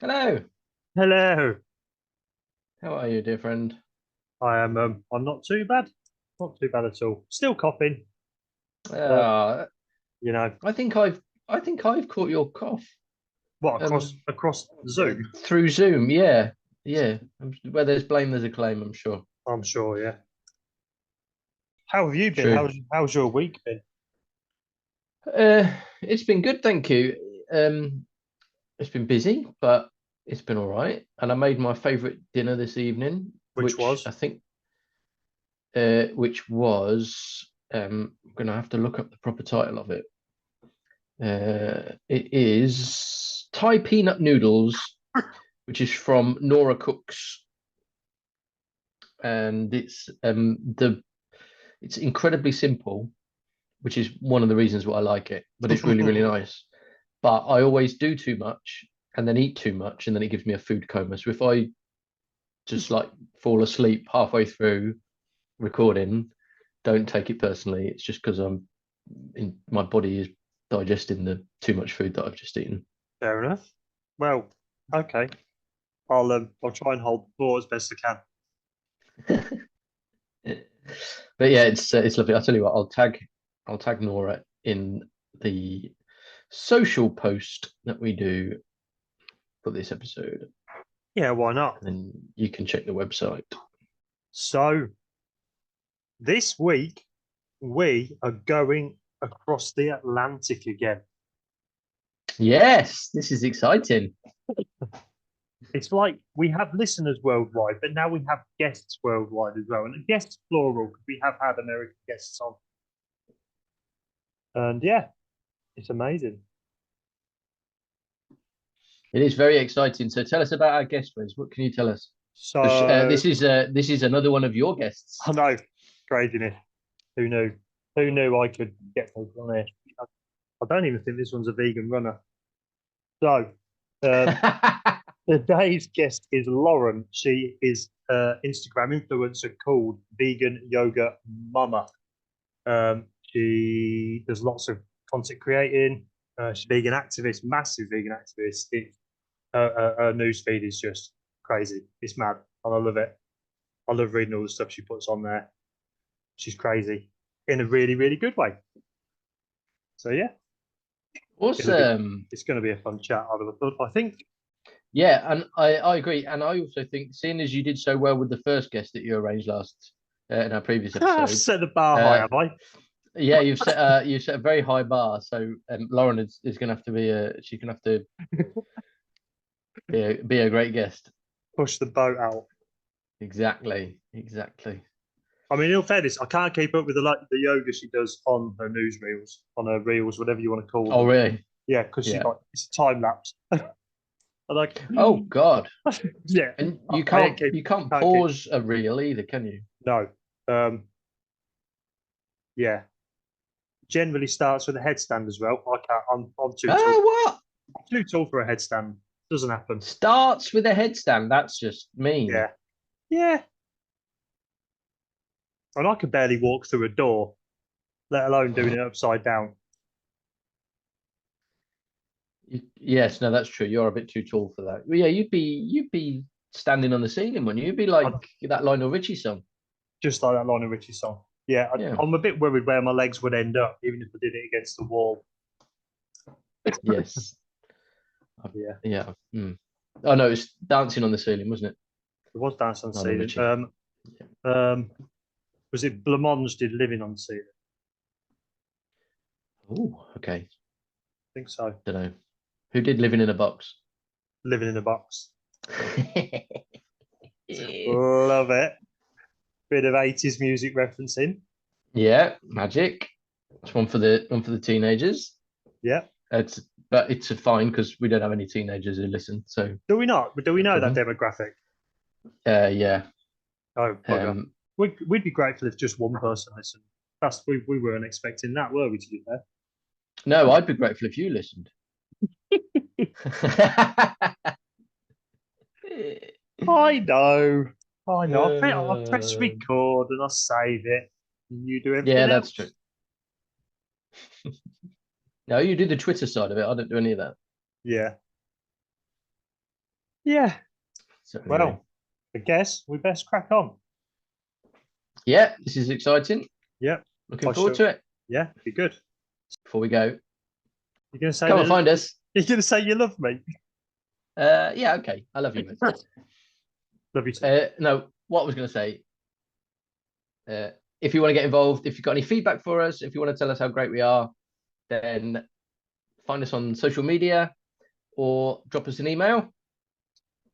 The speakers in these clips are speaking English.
Hello. Hello. How are you, dear friend? I'm not too bad. Not too bad at all. Still coughing. Uh, Uh, you know, I think I've caught your cough. what across Um, across Zoom? Through Zoom. Yeah, yeah. Where there's blame, there's a claim. I'm sure. I'm sure, yeah. How have you been? True. How's your week been? It's been good, thank you. It's been busy, but it's been all right. And I made my favourite dinner this evening, Which which was? I think, which was, I'm gonna have to look up the proper title of it. It is Thai peanut noodles, which is from Nora Cook's, and it's incredibly simple, which is one of the reasons why I like it. But it's really really nice. But I always do too much and then eat too much, and then it gives me a food coma. So if I just like fall asleep halfway through recording, don't take it personally. It's just because my body is digesting the too much food that I've just eaten. Fair enough. Well, okay. I'll try and hold the fort as best I can. But yeah, it's lovely. I'll tell you what, I'll tag Nora in the social post that we do for this episode, Yeah, why not? and then you can check the website. So this week we are going across the Atlantic again. Yes, this is exciting. It's like we have listeners worldwide, but now we have guests worldwide as well. And guests plural, because we have had American guests on. And yeah, it's amazing. It is very exciting. So tell us about our guest, Wes. What can you tell us? Because So this is another one of your guests. I know, craziness. Who knew? Who knew I could get people on here? I don't even think this one's a vegan runner. So um, today's guest is Lauren. She is an Instagram influencer called Vegan Yoga Mama. She does lots of content creating. She's a vegan activist, massive vegan activist. Her news feed is just crazy. It's mad, and I love it. I love reading all the stuff she puts on there. She's crazy in a really, really good way. So yeah, it's gonna be Awesome. it's gonna be a fun chat. I think. Yeah, and I agree. And I also think, seeing as you did so well with the first guest that you arranged last in our previous I've episode, set the bar high, uh, have I? yeah, you've set a very high bar. So Lauren is going to have to she's going to have to be a great guest. Push the boat out. Exactly, exactly. I mean, in all fairness, I can't keep up with the yoga she does on her news reels, on her reels, whatever you want to call Oh, them. really? Yeah, because she's Yeah. like it's a time lapse. I'm like, Oh God. yeah, And I, you I ain't can't keep, you can't can't keep. pause a reel either, can you? No, yeah. Generally starts with a headstand as well. I can't. I'm too tall. Oh, what? I'm too tall for a headstand. Doesn't happen. Starts with a headstand. That's just mean. Yeah, yeah. And I could barely walk through a door, let alone doing it upside down. Yes, no, that's true. You're a bit too tall for that. Well, yeah, you'd be standing on the ceiling, wouldn't you? You'd be I, like that Lionel Richie song. just like that Lionel Richie song. Yeah, Yeah. I'm a bit worried where my legs would end up, even if I did it against the wall. Yes. Yeah, Yeah. Oh no, it's dancing on the ceiling, wasn't it? it was Dance on the Lionel Ceiling. Richie. Yeah. Um, was it Blancmange did Living on the Ceiling? Oh, okay. I think so. Don't know. Who did Living in a Box? Living in a Box. Love it. Bit of 80s music referencing. Yeah, magic. It's one for the teenagers. Yeah. It's but it's a fine because we don't have any teenagers who listen, so Do we not? Do we no know that problem. demographic? Yeah. Oh, bugger. Um, We'd be grateful if just one person listened. We weren't expecting that, were we, to be fair? no, I'd be grateful if you listened. I know. I know. I press Uh, record and I save it. And you do yeah, everything that's true. else. No, you do the Twitter side of it. I don't do any of that. Yeah. Yeah. Certainly. Well, I guess we best crack on. Yeah, this is exciting. Yeah. Looking forward to it. Yeah, be good. Before we go, You're gonna say come and find us. You're gonna say you love me. Yeah, okay. I love you, mate. Love you too. No, what I was going to say, if you want to get involved, if you've got any feedback for us, if you want to tell us how great we are, then find us on social media or drop us an email.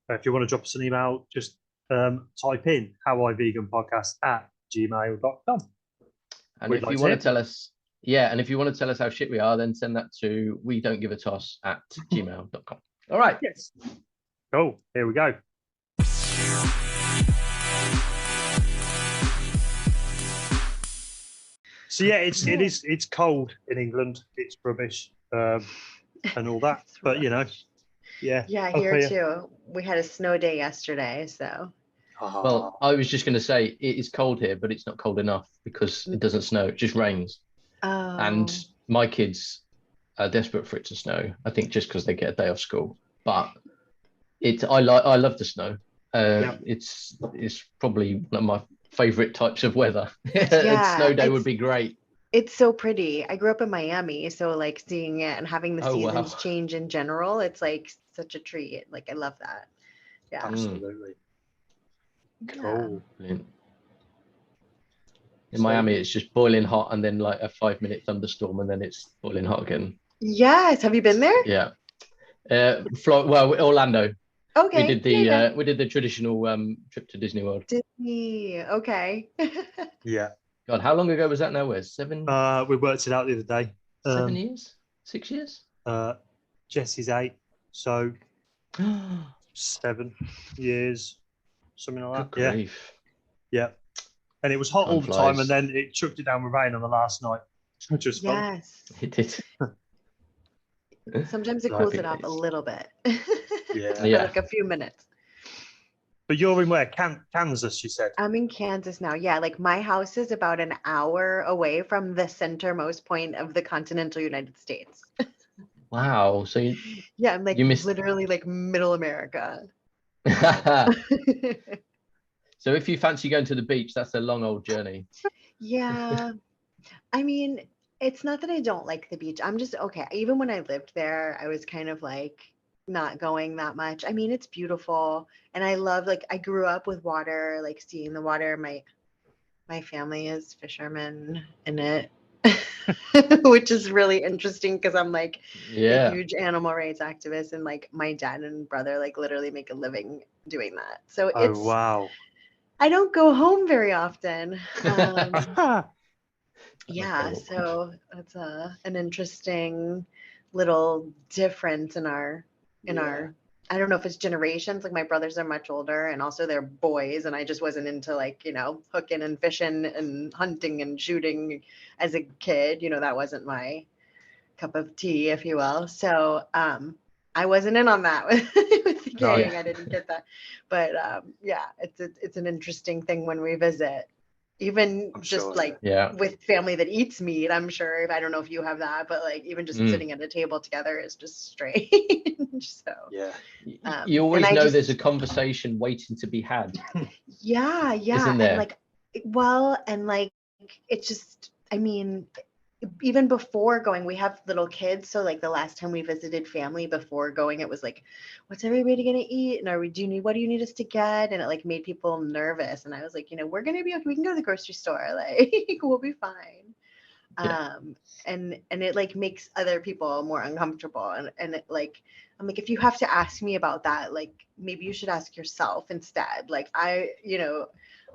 If you want to drop us an email, just type in howiveganpodcast@gmail.com. And if you want to tell us, and if you want to tell us how shit we are, then send that to we don't give a toss @gmail.com. All right. Yes. Cool. Here we go. So yeah, it's cold in England. It's rubbish and all that. But you know, yeah. Yeah, here too. We had a snow day yesterday, so. Well, I was just going to say it is cold here, but it's not cold enough because it doesn't snow. It just rains. Oh. And my kids are desperate for it to snow. I think just because they get a day off school. But I love the snow. It's probably one of my favorite types of weather. Yeah, a snow day would be great. It's so pretty. I grew up in Miami, so like seeing it and having the seasons change in general, it's like such a treat. Like I love that. Yeah, absolutely. Cool. Brilliant. In Miami, it's just boiling hot and then like a 5-minute thunderstorm and then it's boiling hot again. Yes. Have you been there? Yeah. Orlando. Okay. We did the traditional trip to Disney World. Disney. Okay. Yeah. God, how long ago was that now? Where 7? We worked it out the other day. 7 years? 6 years? Jesse's 8, so 7 years, something like that. Good grief. Yeah. And it was hot all the time, and then it chucked it down with rain on the last night. Which was fun. It did. Sometimes it cools it off a little bit. Yeah. Like a few minutes. But you're in where? Kansas, you said? I'm in Kansas now. Yeah, like my house is about an hour away from the centermost point of the continental United States. Wow. So I'm like literally like middle America. So if you fancy going to the beach, that's a long old journey. Yeah. I mean, it's not that I don't like the beach. I'm just okay. Even when I lived there, I was kind of like not going that much. I mean, it's beautiful. And I love, like, I grew up with water, like seeing the water. My family is fishermen in it, which is really interesting because I'm like a huge animal rights activist, and like my dad and brother like literally make a living doing that. So wow. I don't go home very often. Yeah, so it's an interesting little difference in our I don't know if it's generations. Like my brothers are much older and also they're boys, and I just wasn't into like, hooking and fishing and hunting and shooting as a kid. That wasn't my cup of tea, if you will. So I wasn't in on that with the gang. I didn't get that. But it's an interesting thing when we visit. Even with family that eats meat, I'm sure. I don't know if you have that, but like even just sitting at a table together is just strange. So you always know there's a conversation waiting to be had. Yeah, Isn't there? And like it's just, I mean, even before going, we have little kids. So like the last time we visited family before going, it was like, what's everybody going to eat? And what do you need us to get? And it like made people nervous. And I was like, we're going to be okay. We can go to the grocery store. Like we'll be fine. And it like makes other people more uncomfortable. And it like, I'm like, if you have to ask me about that, like maybe you should ask yourself instead. Like I'm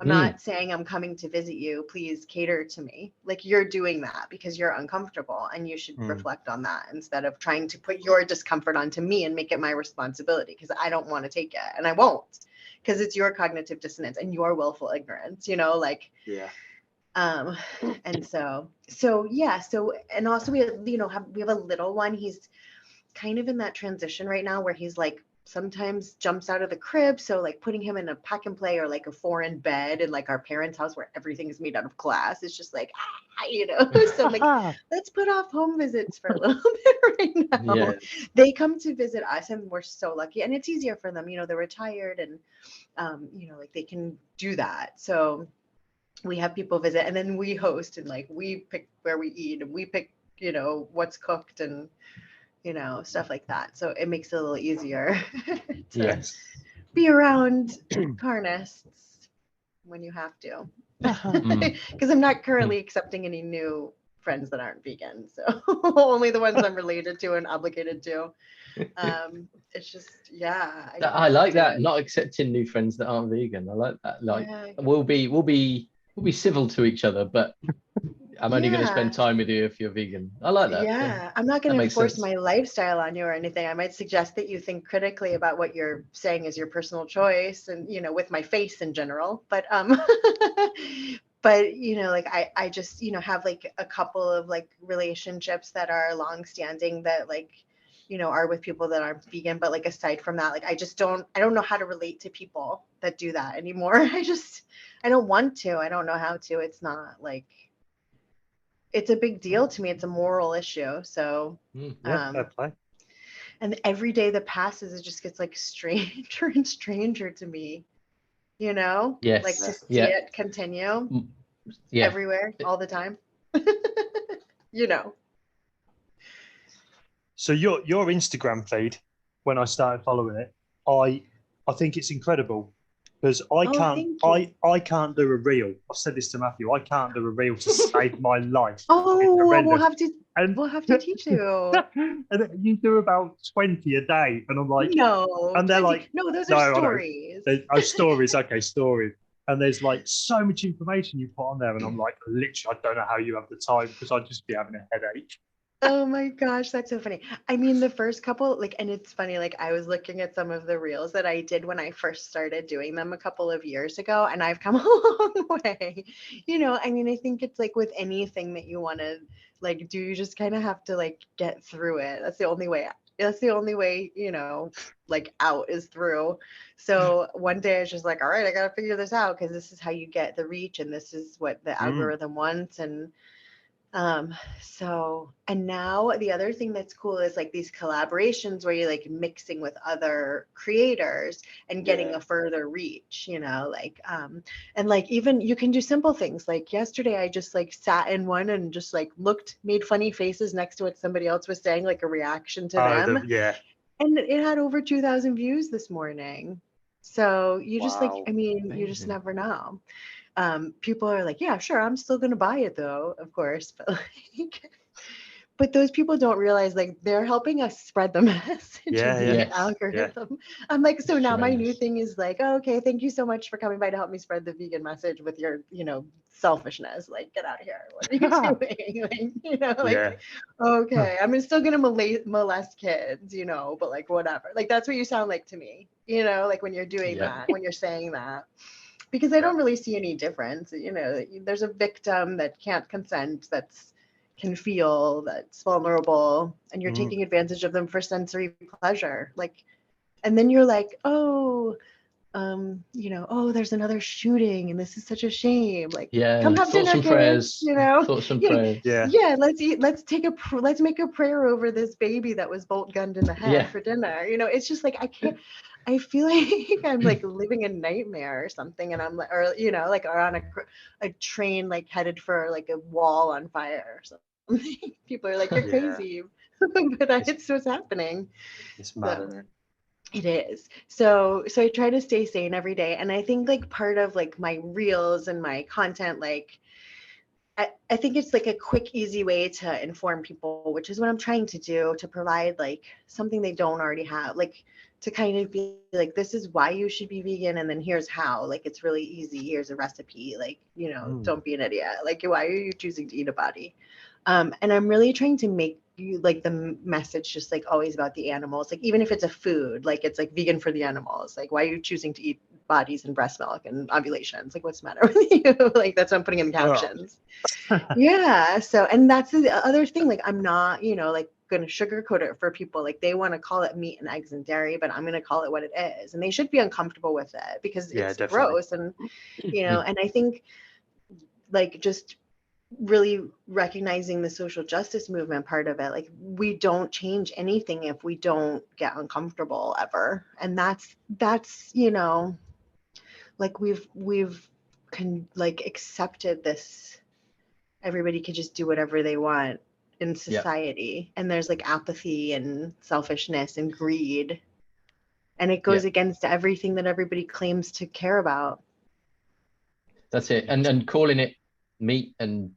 not saying I'm coming to visit you. Please cater to me. Like you're doing that because you're uncomfortable, and you should reflect on that instead of trying to put your discomfort onto me and make it my responsibility, because I don't want to take it and I won't, because it's your cognitive dissonance and your willful ignorance, and also we have a little one. He's kind of in that transition right now where he's like sometimes jumps out of the crib. So like putting him in a pack and play or like a foreign bed in like our parents' house where everything is made out of glass. It's just like, so I'm like, let's put off home visits for a little bit right now. Yeah. They come to visit us and we're so lucky. And it's easier for them, they're retired and, like they can do that. So we have people visit and then we host and like we pick where we eat and we pick, what's cooked and, stuff like that. So it makes it a little easier to Yes. be around carnists when you have to. Because I'm not currently accepting any new friends that aren't vegan. So only the ones I'm related to and obligated to. It's just, yeah. I like that. Not accepting new friends that aren't vegan. I like that. Like we'll be civil to each other, but I'm only going to spend time with you if you're vegan. I like that. Yeah, I'm not going to force my lifestyle on you or anything. I might suggest that you think critically about what you're saying is your personal choice and, with my face in general. But, like I just, have like a couple of like relationships that are longstanding that like, are with people that aren't vegan. But like, aside from that, like, I don't know how to relate to people that do that anymore. I don't want to. I don't know how to. It's not like, it's a big deal to me. It's a moral issue. So, fair play. And every day that passes, it just gets like stranger and stranger to me, Yes. like to see it continue everywhere all the time, So your Instagram feed, when I started following it, I think it's incredible. Because I can't do a reel. I've said this to Matthew. I can't do a reel to save my life. We'll have to teach you. And you do about 20 a day, and I'm like, no. And they're 20, like, no, those are stories. Stories. Okay, stories. And there's like so much information you put on there, and I'm like, literally, I don't know how you have the time because I'd just be having a headache. Oh my gosh, that's so funny. I mean, the first couple, like, and it's funny, like, I was looking at some of the reels that I did when I first started doing them a couple of years ago, and I've come a long way. I mean, I think it's like with anything that you want to like do, you just kind of have to like get through it. That's the only way. Like out is through. So one day I was just like, all right, I got to figure this out because this is how you get the reach and this is what the algorithm wants. And and now the other thing that's cool is like these collaborations where you're like mixing with other creators and getting a further reach, like and like even you can do simple things. Like yesterday I just like sat in one and just like made funny faces next to what somebody else was saying, like a reaction to them. And it had over 2,000 views this morning. So you just like, I mean, amazing. You just never know. People are like, yeah, sure, I'm still going to buy it though, of course. But those people don't realize like they're helping us spread the message in the algorithm. Yeah. I'm like, so now my new thing is like, oh, okay, thank you so much for coming by to help me spread the vegan message with your, selfishness. Like, get out of here. What are you doing? Like, okay, I'm still going to molest kids, but like, whatever. Like, that's what you sound like to me, like when you're doing that, when you're saying that. Because I don't really see any difference. There's a victim that can't consent, can feel, that's vulnerable, and you're taking advantage of them for sensory pleasure. Like, and then you're like, oh, there's another shooting, and this is such a shame. Like, come have dinner, kids. Thoughts and prayers. Yeah. Let's make a prayer over this baby that was bolt gunned in the head for dinner. It's just like I feel like I'm like living a nightmare or something, and I'm like, or like, or on a train like headed for like a wall on fire or something. People are like, you're crazy, but it's what's happening. It's mad, isn't it? It is. So I try to stay sane every day, and I think like part of like my reels and my content, like I think it's like a quick, easy way to inform people, which is what I'm trying to do, to provide like something they don't already have, like to kind of be like, this is why you should be vegan, and then here's how. Like, it's really easy. Here's a recipe. Like, don't be an idiot. Like, why are you choosing to eat a body? And I'm really trying to make you like the message just like always about the animals. Like, even if it's a food, like it's like vegan for the animals. Like, why are you choosing to eat bodies and breast milk and ovulations? Like, what's the matter with you? Like, that's what I'm putting in the captions. Yeah. So, and that's the other thing. Like, I'm not, like going to sugarcoat it for people. Like they want to call it meat and eggs and dairy, but I'm going to call it what it is. And they should be uncomfortable with it because Yeah, it's definitely. gross. And, you know, and I think like just really recognizing the social justice movement part of it, like we don't change anything if we don't get uncomfortable ever. And that's, you know, like we've like accepted this, everybody could just do whatever they want in society. And there's like apathy and selfishness and greed. And it goes against everything that everybody claims to care about. That's it. And calling it meat and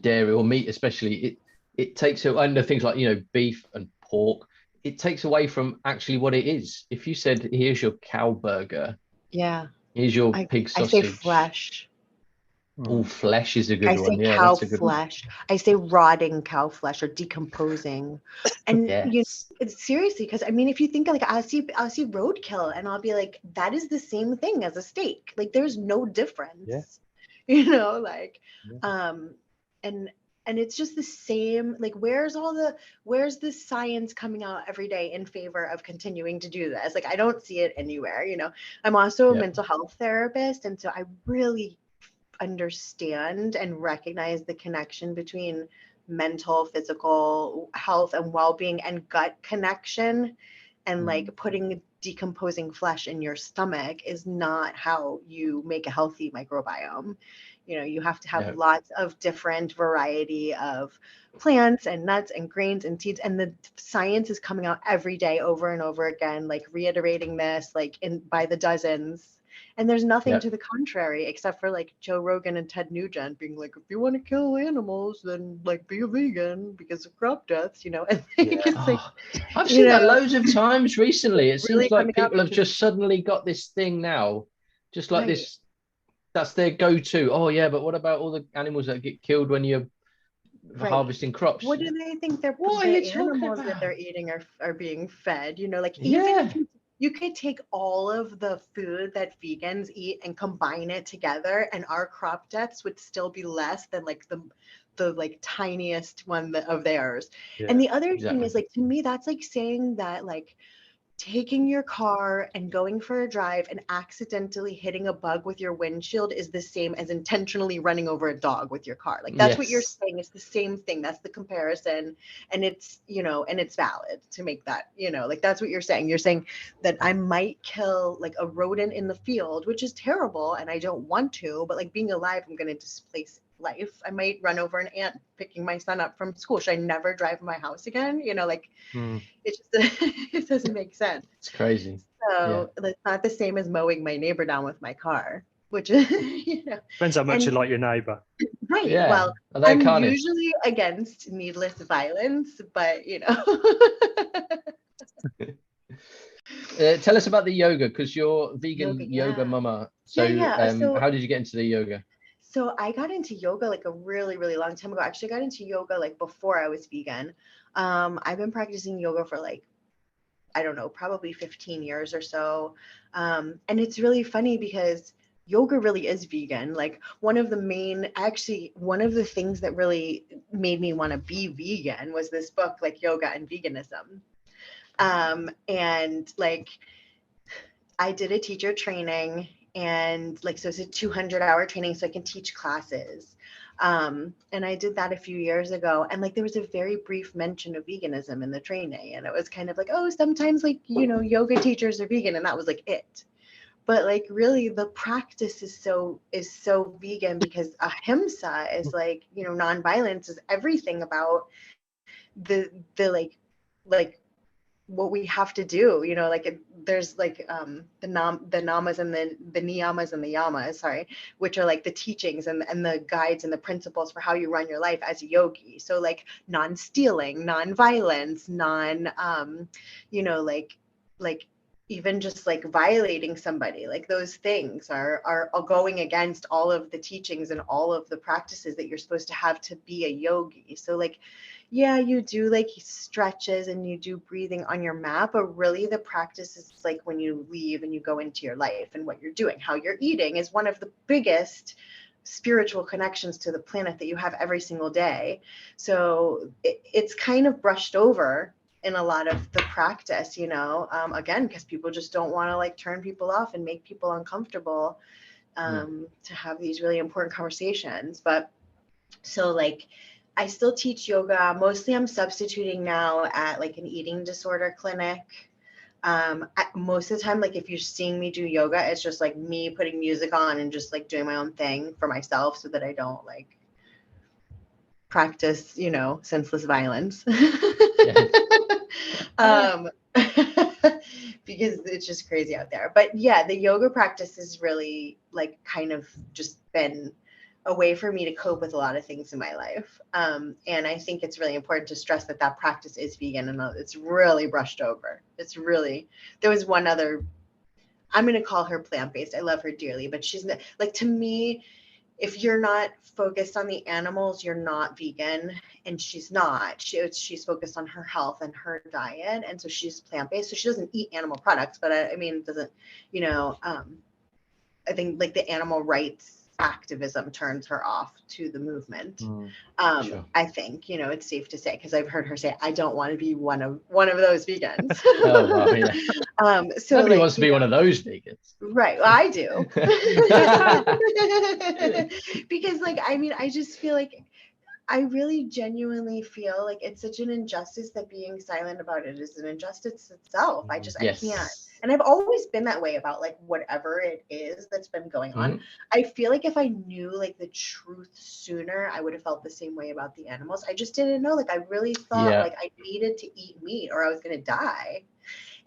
dairy, or meat especially, it takes away, and the things like, you know, beef and pork, it takes away from actually what it is. If you said, here's your cow burger, here's your pig I say sausage. flesh. All flesh is a good I say one. Yeah, cow that's a good one. flesh. I say rotting cow flesh or decomposing. And you Yes. it's seriously, because I mean, if you think like I'll see roadkill and I'll be like, that is the same thing as a steak. Like there's no difference. You know, like and it's just the same. Like where's the science coming out every day in favor of continuing to do this? Like I don't see it anywhere, you know. I'm also a mental health therapist, and so I really understand and recognize the connection between mental, physical health and well-being and gut connection. And like putting decomposing flesh in your stomach is not how you make a healthy microbiome. You know, you have to have lots of different variety of plants and nuts and grains and seeds. And the science is coming out every day over and over again, like reiterating this, like by the dozens. And there's nothing to the contrary, except for like Joe Rogan and Ted Nugent being like, if you want to kill animals, then like be a vegan because of crop deaths, you know. And it's like, I've seen that loads of times recently. It really seems like people have just suddenly got this thing now, just like this. That's their go-to. Oh yeah, but what about all the animals that get killed when you're harvesting crops? What do they think the animals that they're eating are being fed? You know, like even if you could take all of the food that vegans eat and combine it together, and our crop deaths would still be less than like the like tiniest one of theirs. And the other thing is, like, to me, that's like saying that like taking your car and going for a drive and accidentally hitting a bug with your windshield is the same as intentionally running over a dog with your car. Like that's what you're saying. It's the same thing. That's the comparison. And it's, you know, and it's valid to make that, you know, like that's what you're saying. You're saying that I might kill like a rodent in the field, which is terrible and I don't want to, but like being alive, I'm going to displace life. I might run over an ant picking my son up from school. Should I never drive my house again? You know, like it just it doesn't make sense. It's crazy. So it's not the same as mowing my neighbor down with my car, which is, you know, depends how much you like your neighbor. Right. Yeah. Well, I'm usually against needless violence, but you know. Tell us about the yoga, because you're vegan yoga mama. So, how did you get into the yoga? So I got into yoga like a really, really long time ago. Actually, I got into yoga like before I was vegan. I've been practicing yoga for like, I don't know, probably 15 years or so. And it's really funny because yoga really is vegan. Like one of the things that really made me want to be vegan was this book, like Yoga and Veganism. And like I did a teacher training, and like, so it's a 200-hour training so I can teach classes. And I did that a few years ago, and like there was a very brief mention of veganism in the training, and it was kind of like, oh, sometimes like, you know, yoga teachers are vegan, and that was like it. But like really the practice is so vegan, because ahimsa is like, you know, nonviolence is everything about the like what we have to do, you know, like there's like the namas and the niyamas and the yamas, sorry, which are like the teachings and the guides and the principles for how you run your life as a yogi. So like non-stealing, non-violence, you know, like even just like violating somebody, like those things are going against all of the teachings and all of the practices that you're supposed to have to be a yogi. So like, yeah, you do like stretches and you do breathing on your mat, but really the practice is like when you leave and you go into your life and what you're doing. How you're eating is one of the biggest spiritual connections to the planet that you have every single day. So it's kind of brushed over in a lot of the practice, you know, again, because people just don't want to like turn people off and make people uncomfortable to have these really important conversations. But so like, I still teach yoga. Mostly I'm substituting now at like an eating disorder clinic. Most of the time, like if you're seeing me do yoga, it's just like me putting music on and just like doing my own thing for myself so that I don't like practice, you know, senseless violence. Because it's just crazy out there. But yeah, the yoga practice is really like kind of just been a way for me to cope with a lot of things in my life. And I think it's really important to stress that that practice is vegan and it's really brushed over. It's really, there was one other, I'm going to call her plant-based. I love her dearly, but she's not, like, to me, if you're not focused on the animals, you're not vegan. And she's not. She's focused on her health and her diet. And so she's plant-based. So she doesn't eat animal products, but I mean, doesn't, you know, I think like the animal rights activism turns her off to the movement. Sure. I think, you know, it's safe to say, because I've heard her say, I don't want to be one of those vegans. Oh, wow, yeah. So nobody like, wants to be one of those vegans. Right. Well, I do. Because like, I mean, I just feel like I really genuinely feel like it's such an injustice that being silent about it is an injustice itself. I can't. And I've always been that way about like whatever it is that's been going on. I feel like if I knew like the truth sooner, I would have felt the same way about the animals. I just didn't know. Like I really thought like I needed to eat meat or I was going to die.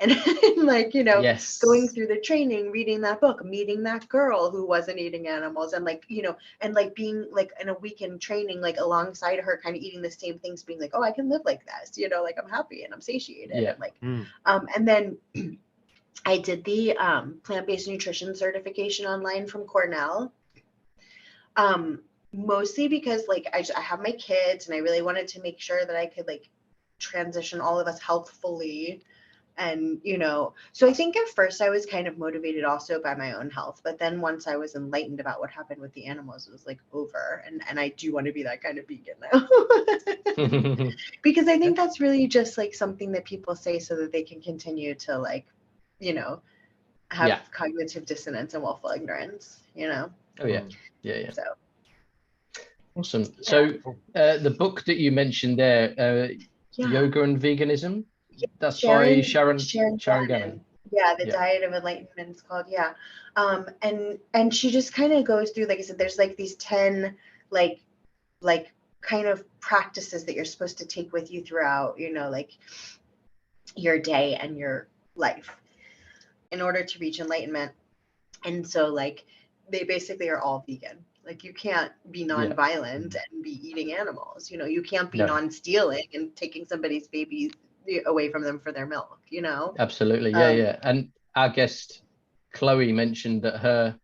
And like, you know, going through the training, reading that book, meeting that girl who wasn't eating animals and like, you know, and like being like in a weekend training, like alongside her, kind of eating the same things, being like, oh, I can live like this, you know, like I'm happy and I'm satiated. And like, and then I did the plant-based nutrition certification online from Cornell. Mostly because like I have my kids and I really wanted to make sure that I could like transition all of us healthfully. And, you know, so I think at first I was kind of motivated also by my own health. But then once I was enlightened about what happened with the animals, it was like over. And I do want to be that kind of vegan now. Because I think that's really just like something that people say so that they can continue to like, you know, have cognitive dissonance and willful ignorance, you know? Oh, yeah. Yeah. So. Awesome. So the book that you mentioned there, Yoga and Veganism, that's by Sharon Gannon. Yeah, the Diet of Enlightenment is called. Yeah. And she just kind of goes through, like I said, there's like these 10 like kind of practices that you're supposed to take with you throughout, you know, like your day and your life in order to reach enlightenment. And so like they basically are all vegan. Like you can't be non-violent and be eating animals, you know, you can't be non-stealing and taking somebody's babies away from them for their milk, you know? Absolutely. Yeah. And our guest Chloe mentioned that her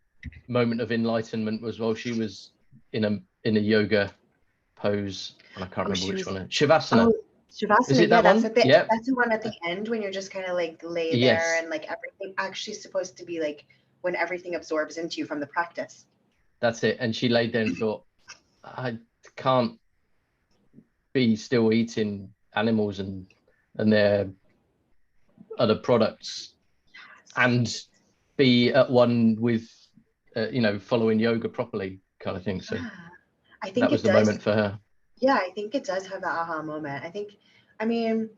moment of enlightenment was while she was in a yoga pose, and I can't remember which one. Shavasana. Shavasana. Is it that one? That's the one at the end when you're just kind of like lay there and like everything actually supposed to be like when everything absorbs into you from the practice. That's it. And she laid there and thought, I can't be still eating animals and their other products and be at one with, you know, following yoga properly kind of thing. So I think that was the moment for her. Yeah, I think it does have the aha moment. I mean,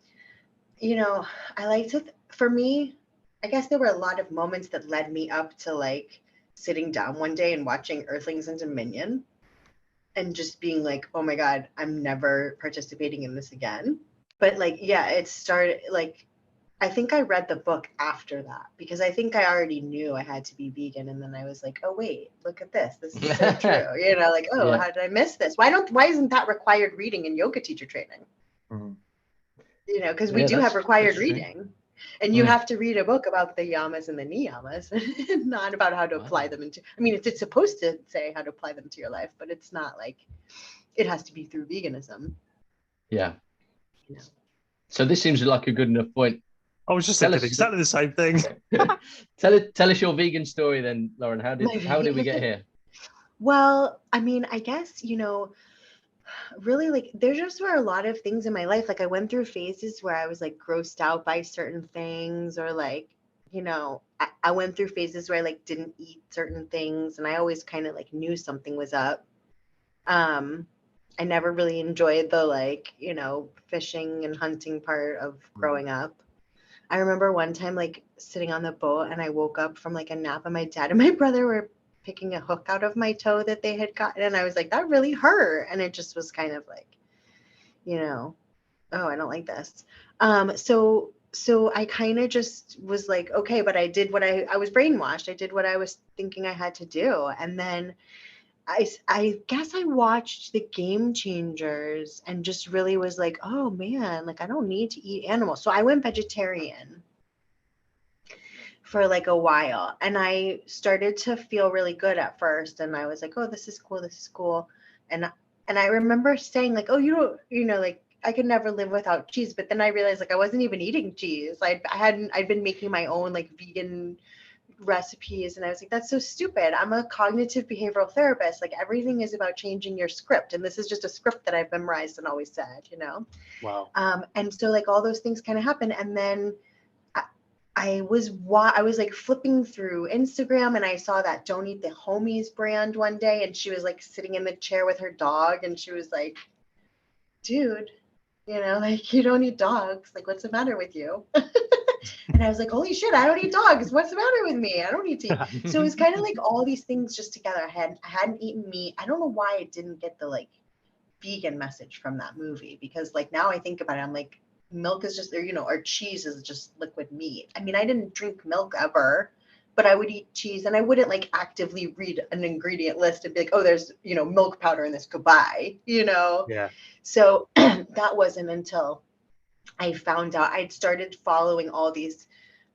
you know, I like to, for me, I guess there were a lot of moments that led me up to like sitting down one day and watching Earthlings and Dominion and just being like, oh my God, I'm never participating in this again. But like, yeah, it started like, I think I read the book after that because I think I already knew I had to be vegan. And then I was like, oh, wait, look at this. This is so true. You know, like, oh, how did I miss this? Why isn't that required reading in yoga teacher training? You know, because we do have required reading. And you have to read a book about the yamas and the niyamas, not about how to apply them into, I mean, it's supposed to say how to apply them to your life, but it's not like, it has to be through veganism. Yeah. You know? So this seems like a good enough point. I was just thinking exactly the same thing. Tell us your vegan story then, Lauren. How did we get here? Well, I mean, I guess, really like there just were a lot of things in my life. Like I went through phases where I was like grossed out by certain things, or like, I went through phases where I like didn't eat certain things, and I always kind of like knew something was up. Um, I never really enjoyed the like, fishing and hunting part of growing up. I remember one time like sitting on the boat and I woke up from like a nap and my dad and my brother were picking a hook out of my toe that they had gotten, and I was like, that really hurt. And it just was kind of like, oh, I don't like this. So I kind of just was like, okay, but I did what I was brainwashed. I did what I was thinking I had to do. And then I guess I watched the Game Changers and just really was like, oh man, like I don't need to eat animals. So I went vegetarian for like a while, and I started to feel really good at first, and I was like, oh, this is cool, this is cool. And I remember saying like, oh, you don't, like I could never live without cheese. But then I realized like I wasn't even eating cheese. I'd been making my own like vegan recipes, and I was like, that's so stupid. I'm a cognitive behavioral therapist. Like everything is about changing your script, and this is just a script that I've memorized and always said. Wow. And so like all those things kind of happen, and then I was like flipping through Instagram, and I saw that Don't Eat the Homies brand one day, and she was like sitting in the chair with her dog, and she was like, dude, like you don't eat dogs. Like, what's the matter with you? And I was like, holy shit, I don't eat dogs. What's the matter with me? I don't eat to eat. So it was kind of like all these things just together. I hadn't eaten meat. I don't know why I didn't get the like vegan message from that movie, because like now I think about it, I'm like, milk is just, or cheese is just liquid meat. I mean, I didn't drink milk ever, but I would eat cheese, and I wouldn't like actively read an ingredient list and be like, oh, there's, milk powder in this, goodbye. Yeah. So that wasn't until I found out. I'd started following all these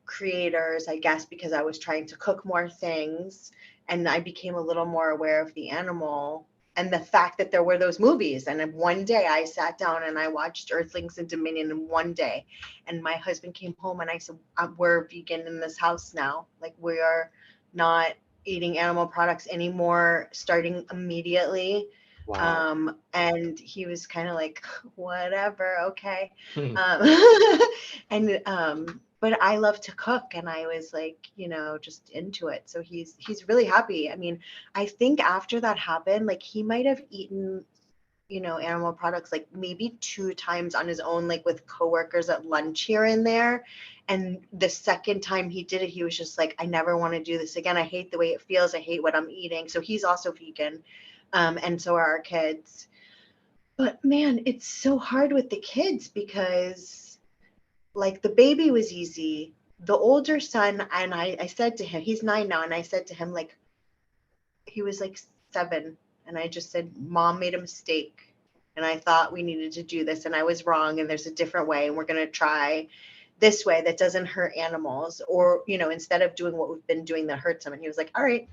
creators, I guess, because I was trying to cook more things, and I became a little more aware of the animal and the fact that there were those movies. And then one day I sat down and I watched Earthlings and Dominion in one day. And my husband came home and I said, we're vegan in this house now. Like we are not eating animal products anymore, starting immediately. Wow. And he was kind of like, whatever, okay. Hmm. But I love to cook, and I was like, just into it. So he's really happy. I mean, I think after that happened, like he might have eaten, animal products like maybe 2 times on his own, like with coworkers at lunch here and there. And the second time he did it, he was just like, I never want to do this again. I hate the way it feels. I hate what I'm eating. So he's also vegan. And so are our kids. But man, it's so hard with the kids, because like the baby was easy. The older son, and I said to him, he's 9 now, and I said to him, like, he was like 7, and I just said, Mom made a mistake, and I thought we needed to do this, and I was wrong, and there's a different way, and we're going to try this way that doesn't hurt animals, or, instead of doing what we've been doing that hurts them. And he was like, all right.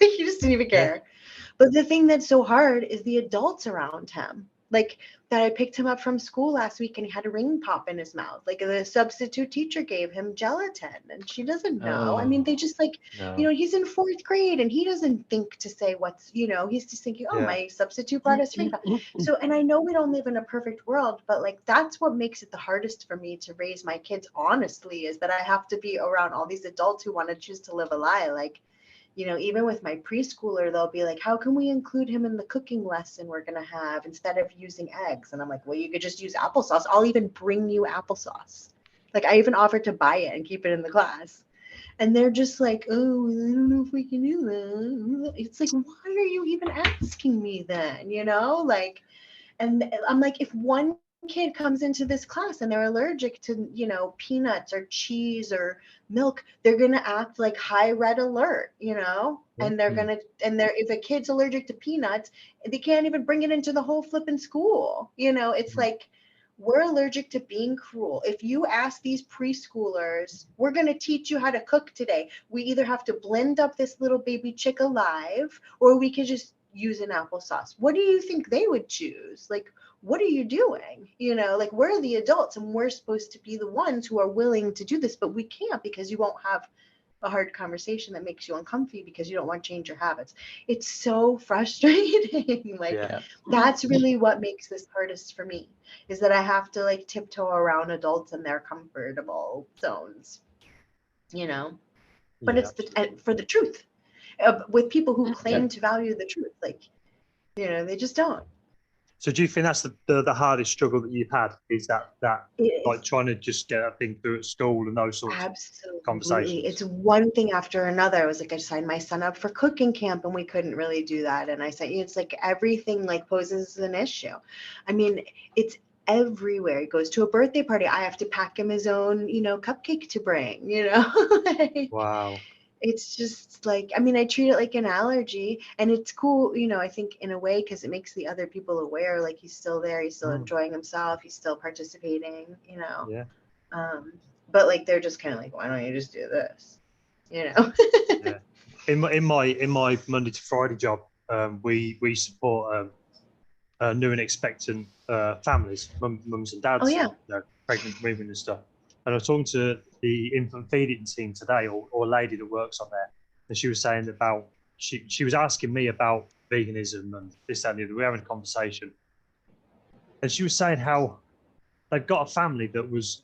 He just didn't even care. But the thing that's so hard is the adults around him. Like that I picked him up from school last week and he had a ring pop in his mouth. Like the substitute teacher gave him gelatin and she doesn't know. I mean, they just like, No. he's in 4th grade and he doesn't think to say what's, he's just thinking, oh, Yeah. my substitute brought us ring pop. So, and I know we don't live in a perfect world, but like that's what makes it the hardest for me to raise my kids honestly, is that I have to be around all these adults who want to choose to live a lie. Like, even with my preschooler, they'll be like, how can we include him in the cooking lesson we're going to have instead of using eggs? And I'm like, well, you could just use applesauce. I'll even bring you applesauce. Like I even offered to buy it and keep it in the class. And they're just like, oh, I don't know if we can do that. It's like, why are you even asking me then? Like, and I'm like, if one kid comes into this class and they're allergic to, peanuts or cheese or milk, they're going to act like high red alert, and they're going to, if a kid's allergic to peanuts, they can't even bring it into the whole flipping school. It's like, we're allergic to being cruel. If you ask these preschoolers, we're going to teach you how to cook today. We either have to blend up this little baby chick alive, or we could just use an applesauce. What do you think they would choose? Like, what are you doing? Like we're the adults and we're supposed to be the ones who are willing to do this, but we can't because you won't have a hard conversation that makes you uncomfy because you don't want to change your habits. It's so frustrating. Like Yeah. that's really what makes this hardest for me, is that I have to like tiptoe around adults in their comfortable zones, you know. But Yeah, it's for the truth, with people who claim Yeah. to value the truth, like, you know, they just don't. So do you think that's the hardest struggle that you've had, is that like It's trying to just get that thing through at school and those sorts of absolutely, conversations? it's one thing after another. I was like, I signed my son up for cooking camp and we couldn't really do that. And I said, it's like everything like poses an issue. I mean, it's everywhere. He goes to a birthday party, I have to pack him his own, you know, cupcake to bring, you know. Like, Wow. it's just like, I mean, I treat it like an allergy, and it's cool, you know, I think in a way, because it makes the other people aware, like he's still there, he's still enjoying himself, he's still participating, you know. Yeah. But like they're just kind of like, why don't you just do this, you know? Yeah. In my Monday to Friday job, we support new and expectant families, mums and dads, Oh yeah. you know, pregnant women and stuff. And I was talking to the infant feeding team today, or a lady that works on there, and she was saying about, she was asking me about veganism and this, that, and the other. We were having a conversation, and she was saying how they've got a family that was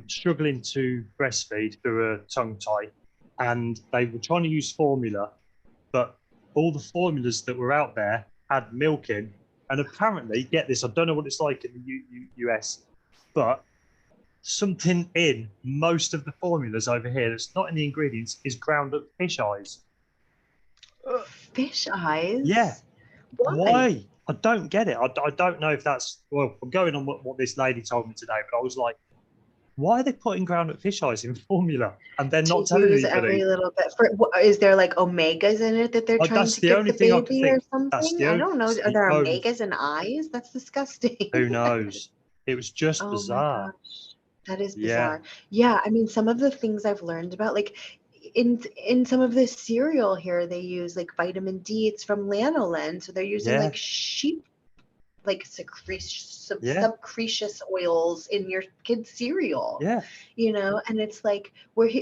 struggling to breastfeed through a tongue tie, and they were trying to use formula, but all the formulas that were out there had milk in. And apparently, get this, I don't know what it's like in the US, but something in most of the formulas over here that's not in the ingredients is ground up fish eyes. Fish eyes? Yeah. Why? Why? I don't get it. I don't know if that's, well, I'm going on what this lady told me today, but I was like, why are they putting ground up fish eyes in formula and they're not telling Use anybody? every little bit. Is there like omegas in it that they're trying That's to the give only the thing I could baby or think. That's something? the I only, don't know. that's Are the there only, omegas in eyes? That's disgusting. who knows? It was just Oh my bizarre. gosh. That is Yeah. bizarre. Yeah, I mean, some of the things I've learned about, like in some of this cereal here, they use like vitamin D. It's from lanolin, so they're using Yeah. like sheep, like Yeah. subcretious oils in your kid's cereal. Yeah. You know, and it's like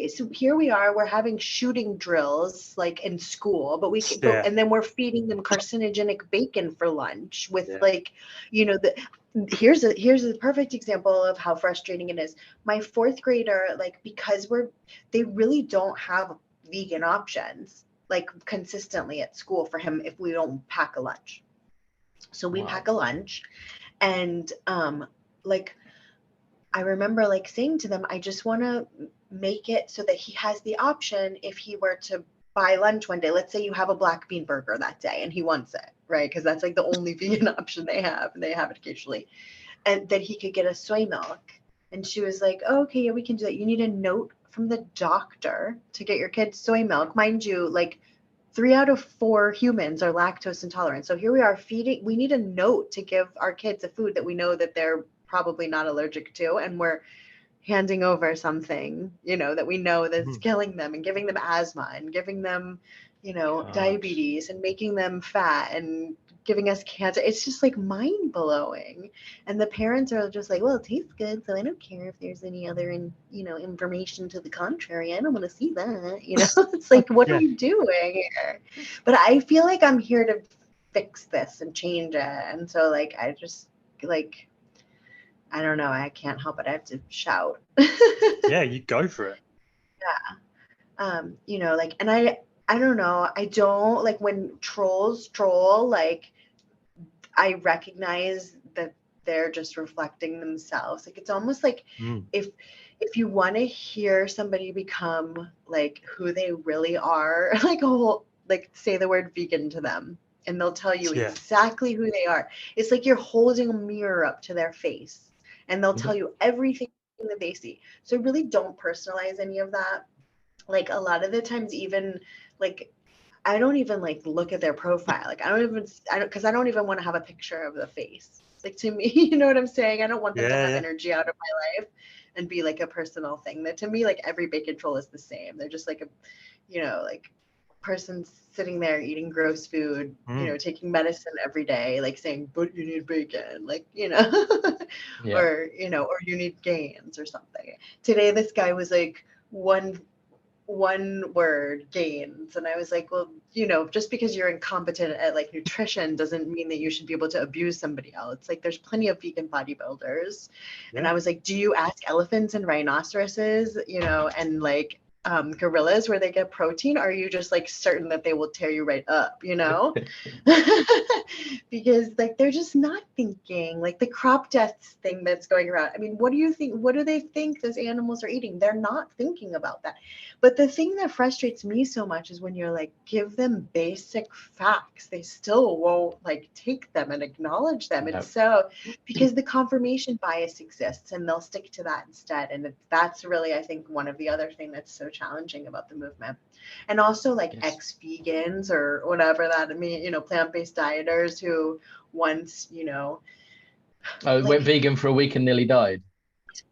so here we are, we're having shooting drills like in school, but Yeah. and then we're feeding them carcinogenic bacon for lunch with Yeah. like, you know, here's a perfect example of how frustrating it is. My fourth grader, like, because they really don't have vegan options like consistently at school for him if we don't pack a lunch. So we pack a lunch, and like I remember like saying to them, I just want to make it so that he has the option if he were to buy lunch one day. Let's say you have a black bean burger that day and he wants it, right? Because that's like the only vegan option they have, and they have it occasionally. And then he could get a soy milk. And she was like, oh, okay, yeah, we can do that. You need a note from the doctor to get your kid soy milk. Mind you, like 3 out of 4 humans are lactose intolerant. So here we are we need a note to give our kids a food that we know that they're probably not allergic to, and we're handing over something, you know, that we know that's killing them and giving them asthma and giving them, you know, diabetes and making them fat and giving us cancer. It's just like mind blowing. And the parents are just like, well, it tastes good, so I don't care if there's any other information to the contrary. I don't want to see that, you know. It's like, what are we doing here? But I feel like I'm here to fix this and change it. And so like I just like, I don't know, I can't help it, I have to shout. Yeah, you go for it. You know, like, and I don't know, I don't like when trolls troll, like I recognize that they're just reflecting themselves. Like it's almost like if you want to hear somebody become like who they really are, like like say the word vegan to them and they'll tell you exactly who they are. It's like you're holding a mirror up to their face and they'll tell you everything that they see. So really don't personalize any of that. Like a lot of the times, even like I don't even like look at their profile. Like I don't even want to have a picture of the face. Like to me, you know what I'm saying? I don't want them to have energy out of my life and be like a personal thing. That to me, like every bacon troll is the same. They're just like a, you know, like person sitting there eating gross food, you know, taking medicine every day, like saying, but you need bacon, like, you know, or, you know, or you need gains or something. Today, this guy was like, one one word, gains. And I was like, well, you know, just because you're incompetent at like nutrition doesn't mean that you should be able to abuse somebody else. Like there's plenty of vegan bodybuilders. And I was like, do you ask elephants and rhinoceroses, you know, and like gorillas where they get protein? Or are you just like certain that they will tear you right up, you know? Because like they're just not thinking. Like the crop deaths thing that's going around, I mean, what do you think, what do they think those animals are eating? They're not thinking about that. But the thing that frustrates me so much is when you're like, give them basic facts, they still won't like take them and acknowledge them. No. It's so, because the confirmation bias exists and they'll stick to that instead. And that's really, I think, one of the other thing that's so challenging about the movement. And also like Yes. ex-vegans or whatever that, I mean, you know, plant-based dieters who once, you know, Went like, vegan for a week and nearly died.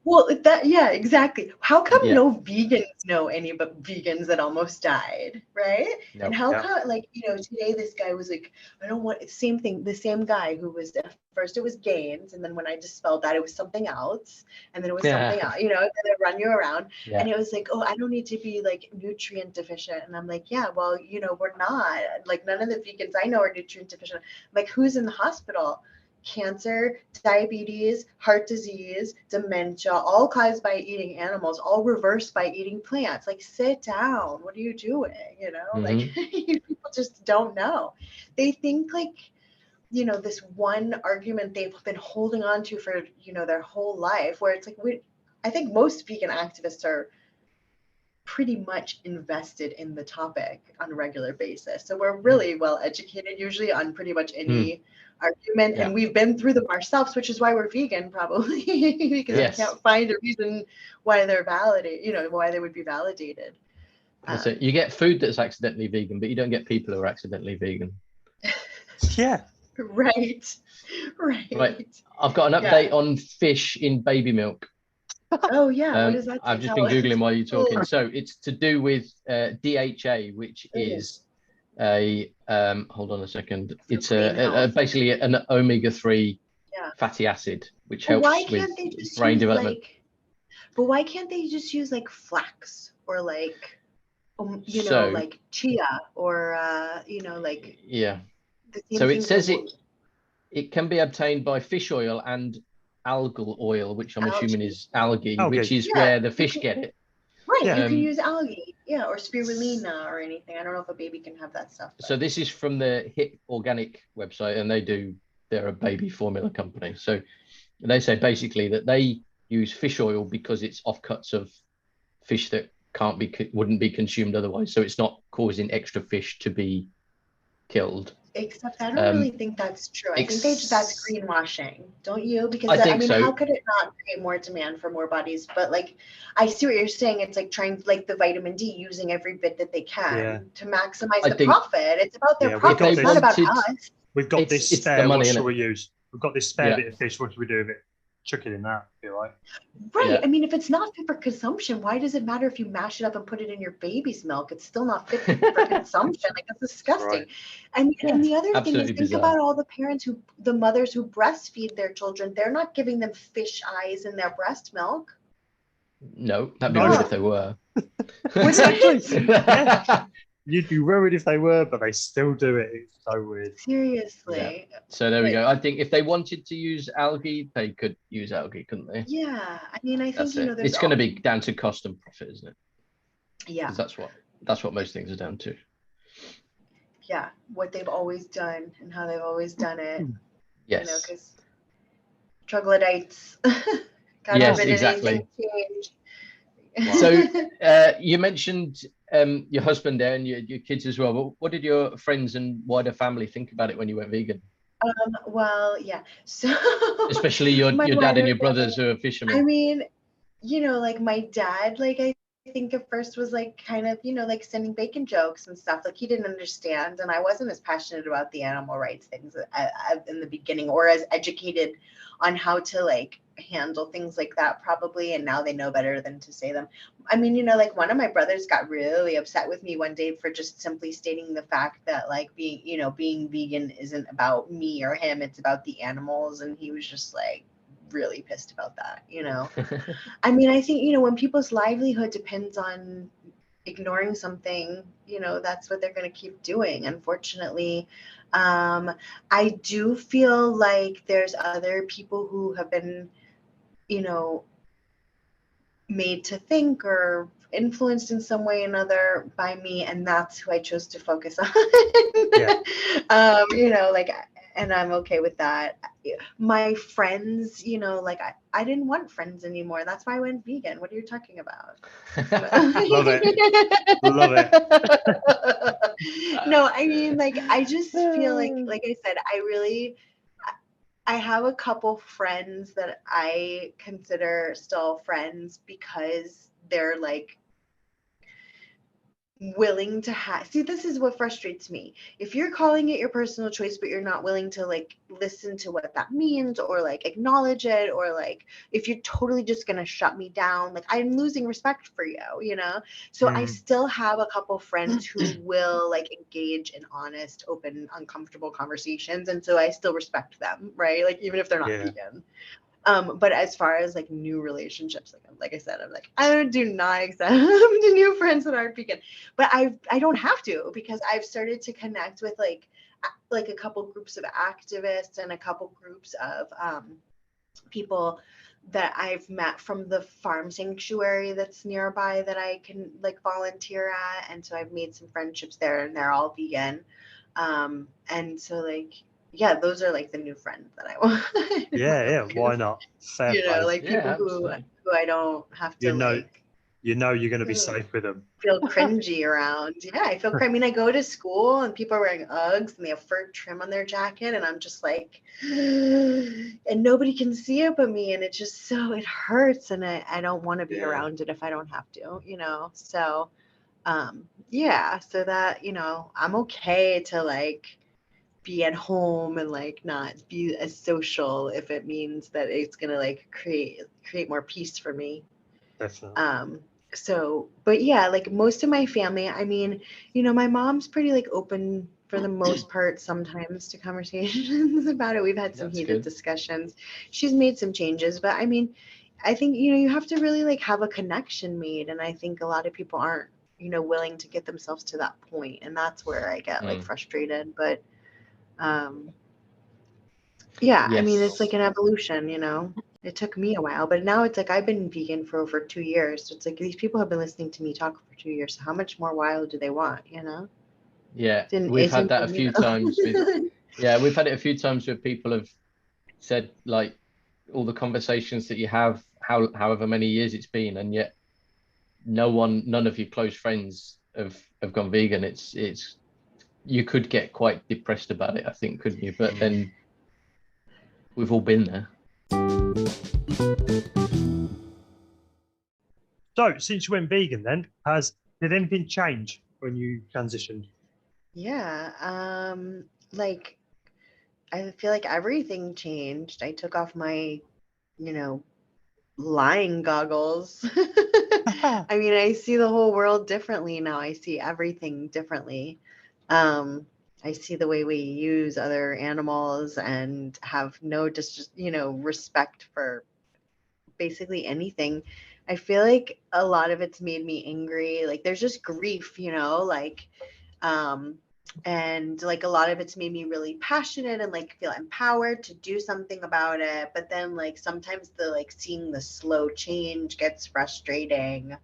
well, that, yeah, exactly. How come Yeah. no vegans know any but vegans that almost died, right? No. And how Yeah. come, like, you know, today this guy was like, I don't want, same thing, the same guy who was, at first it was gains, and then when I dispelled that, it was something else, and then it was something else, you know, and they run you around, Yeah. and it was like, oh, I don't need to be like nutrient deficient, and I'm like, yeah, well, you know, we're not, like, none of the vegans I know are nutrient deficient. Like, who's in the hospital? Cancer, diabetes, heart disease, dementia, all caused by eating animals, all reversed by eating plants. Like, sit down. What are you doing? You know, like people just don't know. They think like, you know, this one argument they've been holding on to for, you know, their whole life, where it's like, I think most vegan activists are pretty much invested in the topic on a regular basis. So we're really well educated usually on pretty much any argument, Yeah. and we've been through them ourselves, which is why we're vegan probably, because Yes. we can't find a reason why they're validated, you know, why they would be validated. So you get food that's accidentally vegan, but you don't get people who are accidentally vegan. Yeah. Right. I've got an update on fish in baby milk. Oh yeah, what does that I've just tell been us? Googling while you're talking. So it's to do with DHA, which is a hold on a second. It's basically an omega-3 fatty acid, which helps with brain development. But why can't they just use like flax or like you know, like chia or you know, like So it says it can be obtained by fish oil and algal oil, which I'm assuming is algae, which is where the fish get it. Right, you can use algae, or spirulina or anything. I don't know if a baby can have that stuff. So this is from the HIP Organic website, and they're a baby formula company. So they say basically that they use fish oil because it's offcuts of fish that wouldn't be consumed otherwise. So it's not causing extra fish to be killed. Except I don't really think that's true. I think that's greenwashing, don't you? Because I mean, how could it not create more demand for more bodies? But like, I see what you're saying. It's like trying, like the vitamin D, using every bit that they can to maximize the profit. It's about their profit. It's not about us. We've got this spare. What shall we use? We've got this spare bit of fish. What should we do with it? Chuck it in that, I feel like. Right. I mean, if it's not fit for consumption, why does it matter if you mash it up and put it in your baby's milk? It's still not fit for consumption. Like, that's disgusting. Right. And the other thing is, think about all the parents the mothers who breastfeed their children. They're not giving them fish eyes in their breast milk. No, that'd be weird if they were. You'd be worried if they were, but they still do it. It's so weird. Seriously. Yeah. So there we go. I think if they wanted to use algae, they could use algae, couldn't they? Yeah. I mean, I think, you know, it's going to be down to cost and profit, isn't it? Yeah. That's what most things are down to. Yeah. What they've always done and how they've always done it. Yes. You know, because troglodytes. Yes, exactly. Wow. So you mentioned your husband there and your kids as well. But what did your friends and wider family think about it when you went vegan? Well, yeah. So especially your dad and your brothers who are fishermen. I mean, you know, like my dad, like I think at first was like kind of, you know, like sending bacon jokes and stuff. Like he didn't understand, and I wasn't as passionate about the animal rights things in the beginning, or as educated on how to like handle things like that probably, and now they know better than to say them. I mean, you know, like one of my brothers got really upset with me one day for just simply stating the fact that like being vegan isn't about me or him, it's about the animals, and he was just like really pissed about that, you know. I mean, I think, you know, when people's livelihood depends on ignoring something, that's what they're going to keep doing, unfortunately. I do feel like there's other people who have been, made to think or influenced in some way or another by me, and that's who I chose to focus on. Yeah. Like, and I'm okay with that. My friends, I didn't want friends anymore. That's why I went vegan. What are you talking about? Love it. Love it. No, I mean, like, I just feel like I said, I have a couple friends that I consider still friends because they're like willing to see, this is what frustrates me. If you're calling it your personal choice but you're not willing to like listen to what that means or like acknowledge it, or like if you're totally just gonna shut me down, like I'm losing respect for you, so I still have a couple friends who will like engage in honest, open, uncomfortable conversations, and so I still respect them, right? Like even if they're not vegan. But as far as like new relationships, like I said, I'm like, I do not accept new friends that aren't vegan. But I don't have to, because I've started to connect with like a couple groups of activists and a couple groups of people that I've met from the farm sanctuary that's nearby that I can like volunteer at. And so I've made some friendships there, and they're all vegan. And so like, yeah, those are like the new friends that I want. Yeah, why not? Fair play. Like people who I don't have to like. You're going to be safe with them. Feel cringy around. Yeah, I feel. I mean, I go to school and people are wearing Uggs and they have fur trim on their jacket, and I'm just like, and nobody can see it but me, and it just it hurts, and I don't want to be around it if I don't have to, So, yeah, so that I'm okay to like be at home and like not be as social if it means that it's gonna like create more peace for me. Definitely. So, but yeah, like most of my family, I mean, my mom's pretty like open for the most part sometimes to conversations about it. We've had some heated discussions. She's made some changes, but I mean, I think, you have to really like have a connection made. And I think a lot of people aren't, willing to get themselves to that point. And that's where I get like frustrated. But yeah, I mean, it's like an evolution, It took me a while, but now it's like I've been vegan for over 2 years. So it's like these people have been listening to me talk for 2 years. So how much more wild do they want, Yeah, we've had that a few times. We've had it a few times where people have said like all the conversations that you have, however many years it's been, and yet none of your close friends have gone vegan. It's you could get quite depressed about it, I think, couldn't you? But then we've all been there. So, since you went vegan, then did anything change when you transitioned? Yeah, like I feel like everything changed. I took off my, lying goggles. I mean, I see the whole world differently now. I see everything differently. I see the way we use other animals and have no respect for basically anything. I feel like a lot of it's made me angry. Like there's just grief, and like a lot of it's made me really passionate and like feel empowered to do something about it. But then like sometimes the like seeing the slow change gets frustrating.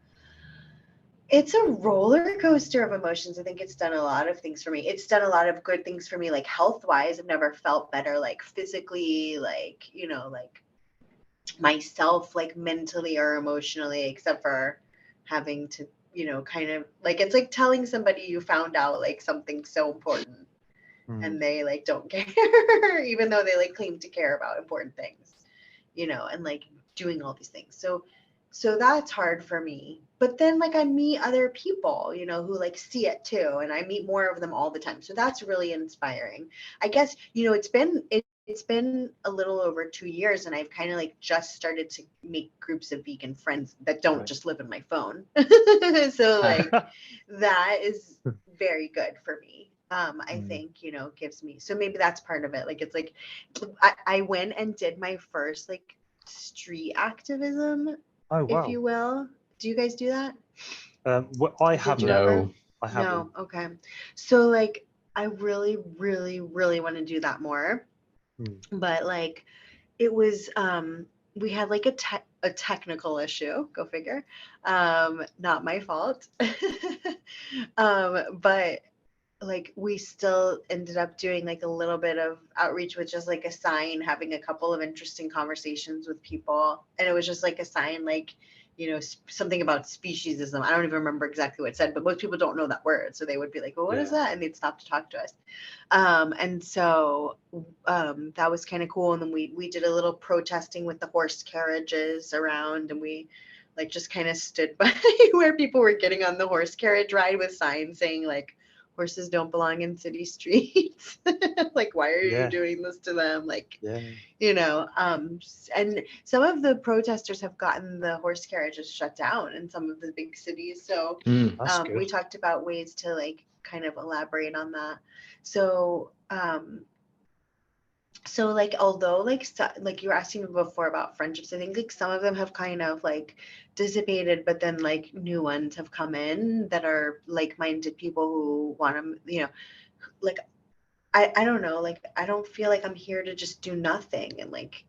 It's a roller coaster of emotions. I think it's done a lot of things for me. It's done a lot of good things for me, like health wise. I've never felt better, like physically, like, like myself, like mentally or emotionally, except for having to, kind of like, it's like telling somebody you found out like something so important and they like don't care, even though they like claim to care about important things, and like doing all these things. So that's hard for me. But then like I meet other people, who like see it too. And I meet more of them all the time. So that's really inspiring. I guess, it's been a little over 2 years, and I've kind of like just started to make groups of vegan friends that don't just live in my phone. So like that is very good for me. I think, gives me, so maybe that's part of it. Like, it's like, I went and did my first like street activism, if you will. Do you guys do that? I Did haven't. you No. ever? I haven't. No. Okay. So like, I really, really, really want to do that more. But like, it was we had like a technical issue, go figure, not my fault. But like we still ended up doing like a little bit of outreach with just like a sign, having a couple of interesting conversations with people, and it was just like a sign, like, you know, something about speciesism. I don't even remember exactly what it said, but most people don't know that word, so they would be like, well, what is that, and they'd stop to talk to us. And so that was kind of cool. And then we did a little protesting with the horse carriages around, and we like just kind of stood by where people were getting on the horse carriage ride with signs saying like, horses don't belong in city streets. Like, why are you doing this to them? Like, you know, and some of the protesters have gotten the horse carriages shut down in some of the big cities. So we talked about ways to like kind of elaborate on that. So so like, although like like you were asking me before about friendships, I think like some of them have kind of like dissipated, but then like new ones have come in that are like-minded people who want to, you know, like I don't know, like I don't feel like I'm here to just do nothing, and like,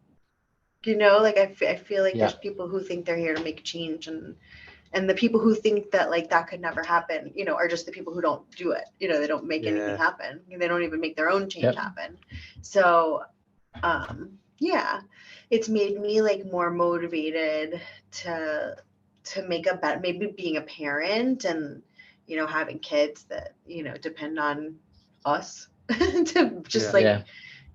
you know, like I feel like there's people who think they're here to make change, and the people who think that like that could never happen, you know, are just the people who don't do it. You know, they don't make anything happen. They don't even make their own change happen. So yeah, it's made me like more motivated to make a bet, maybe being a parent and, you know, having kids that, you know, depend on us to just like,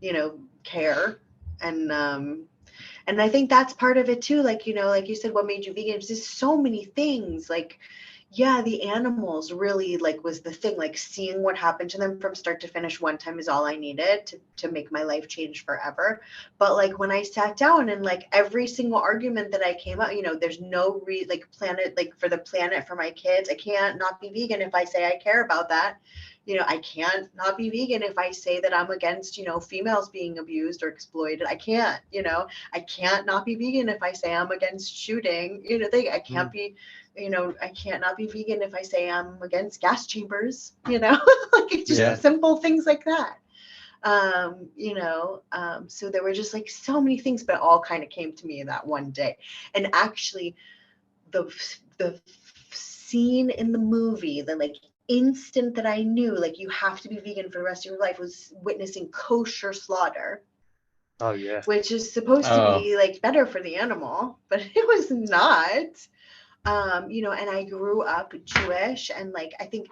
you know, care. And I think that's part of it too. Like, you know, like you said, what made you vegan? There's just so many things. Like, yeah, the animals really like was the thing. Like seeing what happened to them from start to finish one time is all I needed to make my life change forever. But like when I sat down and like every single argument that I came out, you know, there's no like planet, like for the planet, for my kids, I can't not be vegan if I say I care about that. You know, I can't not be vegan if I say that I'm against, you know, females being abused or exploited. I can't, you know, I can't not be vegan if I say I'm against shooting. You know, I can't be, you know, I can't not be vegan if I say I'm against gas chambers, you know, like it's just simple things like that. You know, so there were just like so many things, but it all kind of came to me that one day. And actually the scene in the movie, the like instant that I knew like you have to be vegan for the rest of your life, was witnessing kosher slaughter. Oh yeah. Which is supposed to be like better for the animal, but it was not. You know, and I grew up Jewish, and like I think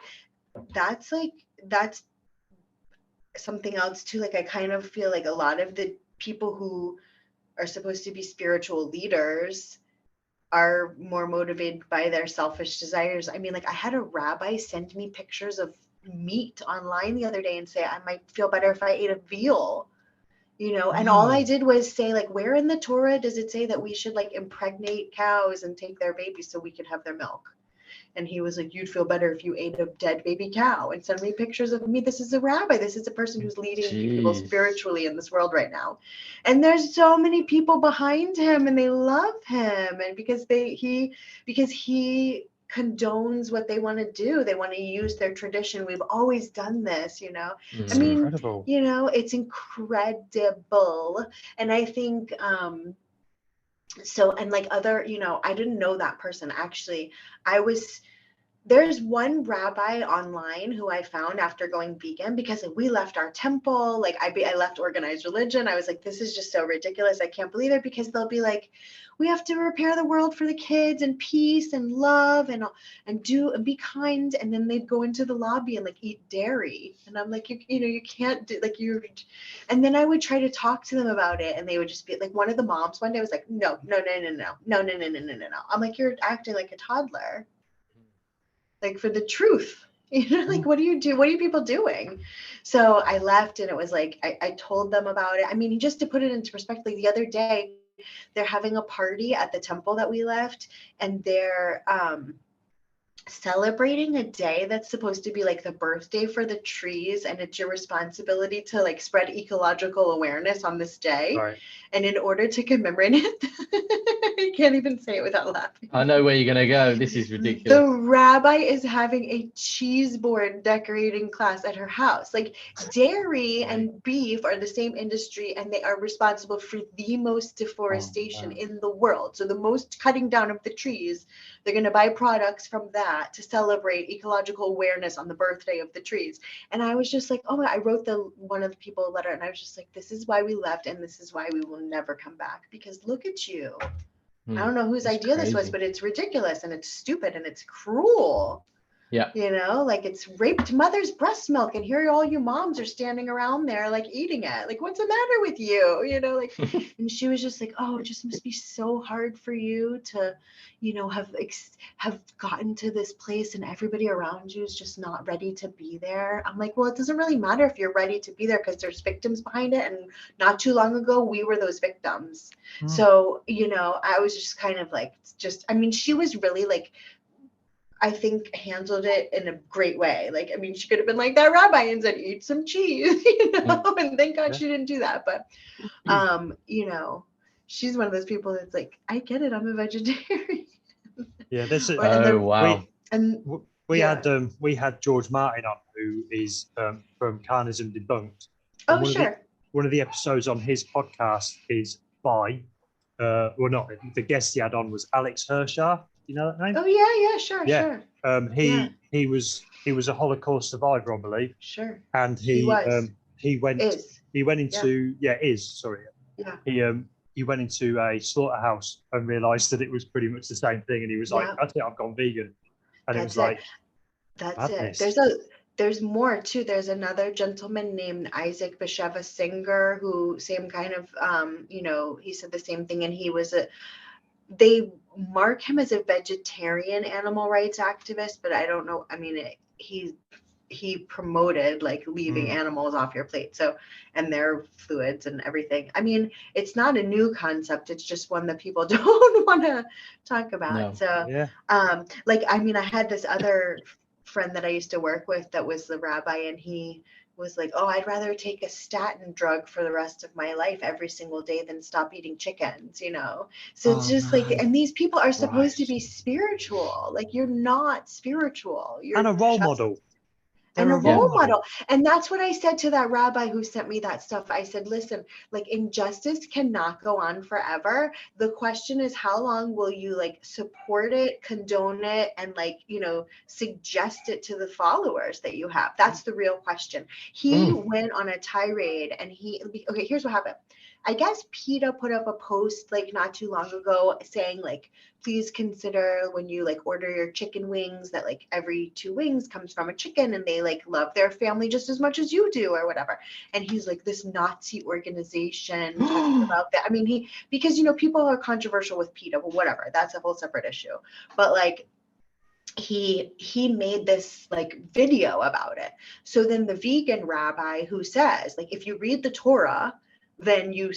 that's something else too. Like I kind of feel like a lot of the people who are supposed to be spiritual leaders are more motivated by their selfish desires. I mean, like I had a rabbi send me pictures of meat online the other day and say I might feel better if I ate a veal, you know, and all I did was say like, where in the Torah does it say that we should like impregnate cows and take their babies so we could have their milk? And he was like, you'd feel better if you ate a dead baby cow, and send me pictures of me. This is a rabbi. This is a person who's leading people spiritually in this world right now. And there's so many people behind him and they love him. And because he condones what they want to do. They want to use their tradition. We've always done this, you know. I mean, incredible. You know, it's incredible. And I think so, and like other, you know, I didn't know that person actually. There's one rabbi online who I found after going vegan, because we left our temple. Like I left organized religion. I was like, this is just so ridiculous. I can't believe it, because they'll be like, we have to repair the world for the kids and peace and love and do and be kind. And then they'd go into the lobby and like eat dairy. And I'm like, you know, you can't do like you. And then I would try to talk to them about it, and they would just be like, one of the moms one day was like, no. I'm like, you're acting like a toddler. Like for the truth, you know, like what do you do? What are you people doing? So I left, and it was like I told them about it. I mean, just to put it into perspective, like the other day they're having a party at the temple that we left, and celebrating a day that's supposed to be like the birthday for the trees, and it's your responsibility to like spread ecological awareness on this day. Right. And in order to commemorate it, I can't even say it without laughing. I know where you're gonna go. This is ridiculous. The rabbi is having a cheese board decorating class at her house. Like, dairy and beef are the same industry, and they are responsible for the most deforestation in the world. So the most cutting down of the trees, they're going to buy products from that to celebrate ecological awareness on the birthday of the trees. And I was just like, oh my, I wrote one of the people a letter, and I was just like, this is why we left, and this is why we will never come back, because look at you. I don't know whose It's idea this was, crazy. but it's ridiculous and it's stupid and it's cruel. Yeah. You know, like it's raped mother's breast milk, and here all you moms are standing around there like eating it. Like, what's the matter with you? You know, like, and she was just like, oh, it just must be so hard for you to, you know, have gotten to this place and everybody around you is just not ready to be there. I'm like, well, it doesn't really matter if you're ready to be there, because there's victims behind it. And not too long ago, we were those victims. So, you know, I was just kind of like, I mean, she was really like, I think handled it in a great way. Like, I mean, she could have been like that rabbi and said, eat some cheese, you know, and thank God she didn't do that. But, you know, she's one of those people that's like, I get it, I'm a vegetarian. Yeah, this is. Oh wow. We had George Martin on, who is from Carnism Debunked. Oh, sure. One of the episodes on his podcast is by, well, not the guest he had on was Alex Hershaw. Do you know that name? Oh yeah, sure. He was a Holocaust survivor, I believe. Sure. And he went into he went into a slaughterhouse and realized that it was pretty much the same thing, and he was like, that's it, I've gone vegan. And it was like, that's madness. it. There's more too. There's another gentleman named Isaac Bashevis Singer, who same kind of you know, he said the same thing, and they mark him as a vegetarian animal rights activist, but I don't know. I mean, he promoted like leaving animals off your plate. So, and their fluids and everything. I mean, it's not a new concept. It's just one that people don't want to talk about. No. So, like, I mean, I had this other friend that I used to work with that was the rabbi, and he was like, oh, I'd rather take a statin drug for the rest of my life every single day than stop eating chickens, you know? So it's just like, and these people are supposed to be spiritual. Like, you're not spiritual. You're and a role model. And a role model. And that's what I said to that rabbi who sent me that stuff. I said, listen, like, injustice cannot go on forever. The question is, how long will you like support it, condone it, and like, you know, suggest it to the followers that you have? That's the real question. He went on a tirade, and okay, here's what happened. I guess PETA put up a post like not too long ago saying like, please consider when you like order your chicken wings that like every 2 wings comes from a chicken, and they like love their family just as much as you do or whatever. And he's like, this Nazi organization talking about that. I mean, because, you know, people are controversial with PETA, but whatever, that's a whole separate issue. But like, he made this like video about it. So then the vegan rabbi who says like, if you read the Torah, then you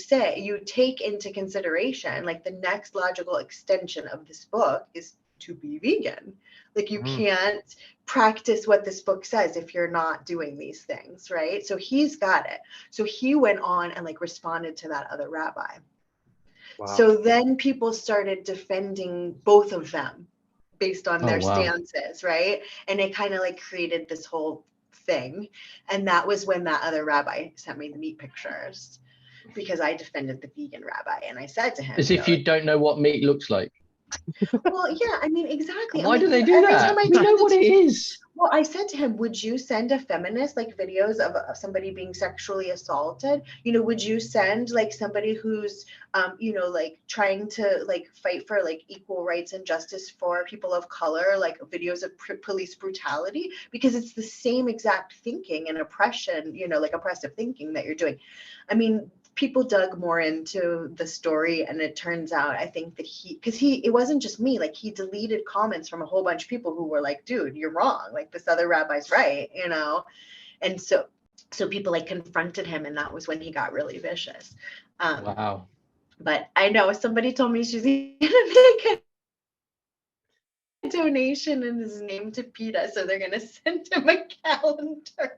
take into consideration like the next logical extension of this book is to be vegan. Like, you can't practice what this book says if you're not doing these things, right? So he's got it. So he went on and like responded to that other rabbi. Wow. So then people started defending both of them based on their stances, right? And it kind of like created this whole thing. And that was when that other rabbi sent me the meat pictures, because I defended the vegan rabbi, and I said to him, as if you don't know what meat looks like. Well, yeah, I mean, exactly. Why do they do that? We know what it is. Well, I said to him, would you send a feminist like videos of somebody being sexually assaulted? You know, would you send like somebody who's, you know, like trying to like fight for like equal rights and justice for people of color, like videos of police brutality? Because it's the same exact thinking and oppression, you know, like oppressive thinking that you're doing. I mean, people dug more into the story, and it turns out, I think that it wasn't just me, like he deleted comments from a whole bunch of people who were like, dude, you're wrong, like this other rabbi's right, you know? And so people like confronted him, and that was when he got really vicious. Wow. But I know somebody told me she's gonna make a donation in his name to PETA, so they're gonna send him a calendar.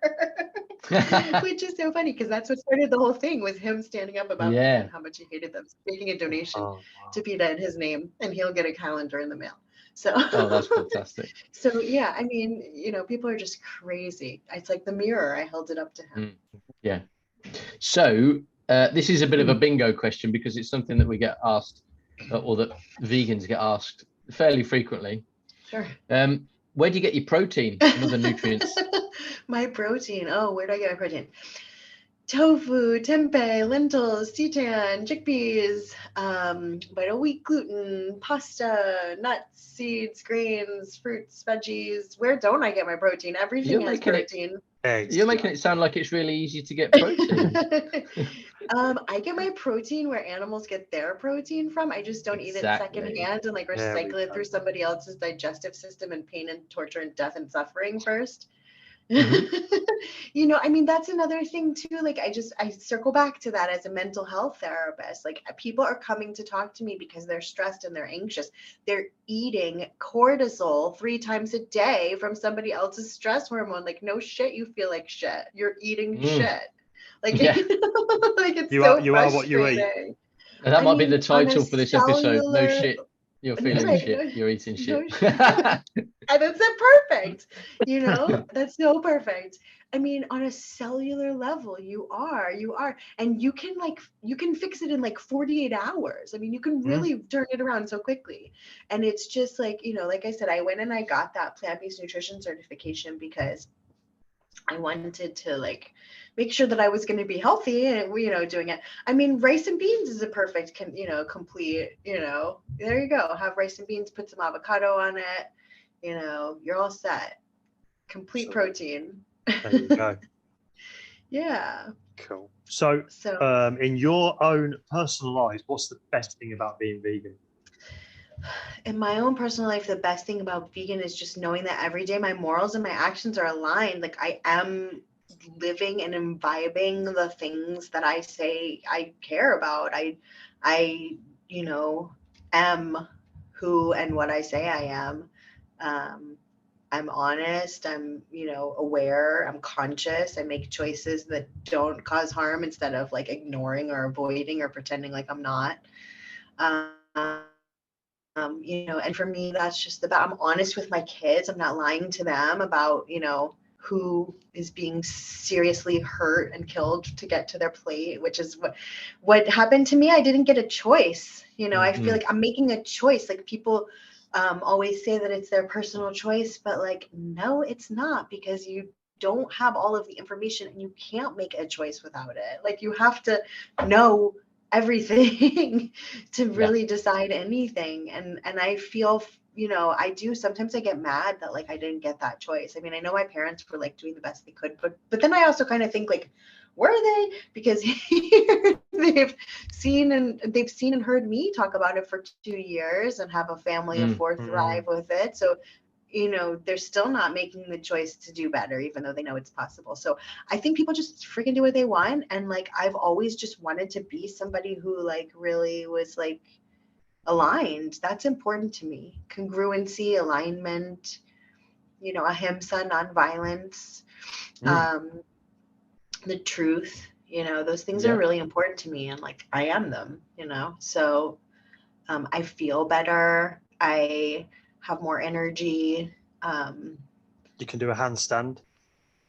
Which is so funny because that's what started the whole thing, was him standing up about PETA and how much he hated them, making a donation to PETA in his name, and he'll get a calendar in the mail. So oh, that's fantastic. So yeah, I mean, people are just crazy. It's like the mirror. I held it up to him. Yeah. So this is a bit of a bingo question because it's something that we get asked, or that vegans get asked fairly frequently. Sure. Where do you get your protein and other nutrients? My protein. Oh, where do I get my protein? Tofu, tempeh, lentils, seitan, chickpeas, vital wheat gluten, pasta, nuts, seeds, grains, fruits, veggies. Where don't I get my protein? Everything has protein. You're making it sound like it's really easy to get protein. I get my protein where animals get their protein from. I just don't eat it secondhand and like recycle it through somebody else's digestive system and pain and torture and death and suffering first. I mean, that's another thing too. Like, I circle back to that as a mental health therapist. Like, people are coming to talk to me because they're stressed and they're anxious. They're eating cortisol 3 times a day from somebody else's stress hormone. Like, no shit, you feel like shit. You're eating shit. Like, like it's you are what you eat. And that might be the title for this episode. No shit. You're feeling shit. You're eating shit. And that's perfect. That's so perfect. I mean, on a cellular level, you are, and you can fix it in like 48 hours. I mean, you can really turn it around so quickly. And it's just like, like I said, I went and I got that plant-based nutrition certification because I wanted to like make sure that I was going to be healthy and, doing it. I mean, rice and beans is a perfect, complete, there you go. Have rice and beans, put some avocado on it. You're all set. Complete protein. There you go. Yeah. Cool. So, in your own personal life, what's the best thing about being vegan? In my own personal life, the best thing about vegan is just knowing that every day my morals and my actions are aligned. Like, I am living and imbibing the things that I say I care about. I am who and what I say I am. I'm honest. I'm, aware. I'm conscious. I make choices that don't cause harm instead of like ignoring or avoiding or pretending like I'm not. And for me, that's just I'm honest with my kids. I'm not lying to them about, who is being seriously hurt and killed to get to their plate, which is what happened to me. I didn't get a choice. I feel like I'm making a choice. Like, people always say that it's their personal choice, but like, no, it's not, because you don't have all of the information and you can't make a choice without it. Like, you have to know everything to really decide anything. And I feel, I do, sometimes I get mad that like I didn't get that choice. I mean, I know my parents were like doing the best they could, but then I also kind of think like, were they? Because they've seen and heard me talk about it for 2 years and have a family of 4 thrive with it. So they're still not making the choice to do better, even though they know it's possible. So I think people just freaking do what they want. And like, I've always just wanted to be somebody who like really was like aligned. That's important to me. Congruency, alignment, ahimsa, nonviolence, the truth, those things are really important to me. And like, I am them, so I feel better. I have more energy. You can do a handstand.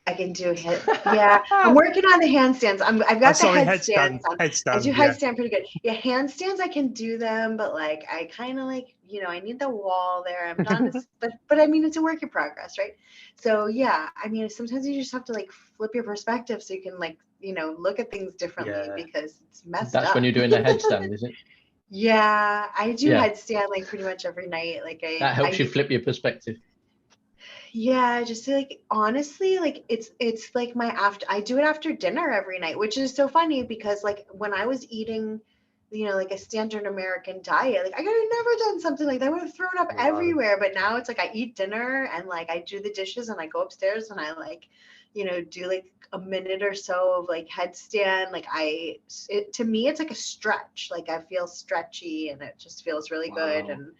I can do I'm working on the handstands. I've got the headstands. I do headstand pretty good. Yeah, handstands I can do them, but like I kind of like, I need the wall there. I'm not but I mean, it's a work in progress, right? So yeah, I mean, sometimes you just have to like flip your perspective so you can like, look at things differently because it's messed up. That's when you're doing the headstand, is it? Yeah, I do headstand like pretty much every night. Like that helps you flip your perspective. Yeah, just like honestly, like it's like I do it after dinner every night, which is so funny because like when I was eating, like a standard American diet, like I could have never done something like that. I would have thrown up everywhere. But now it's like I eat dinner and like I do the dishes and I go upstairs and I like, do like a minute or so of like headstand. Like to me, it's like a stretch. Like I feel stretchy and it just feels really good. And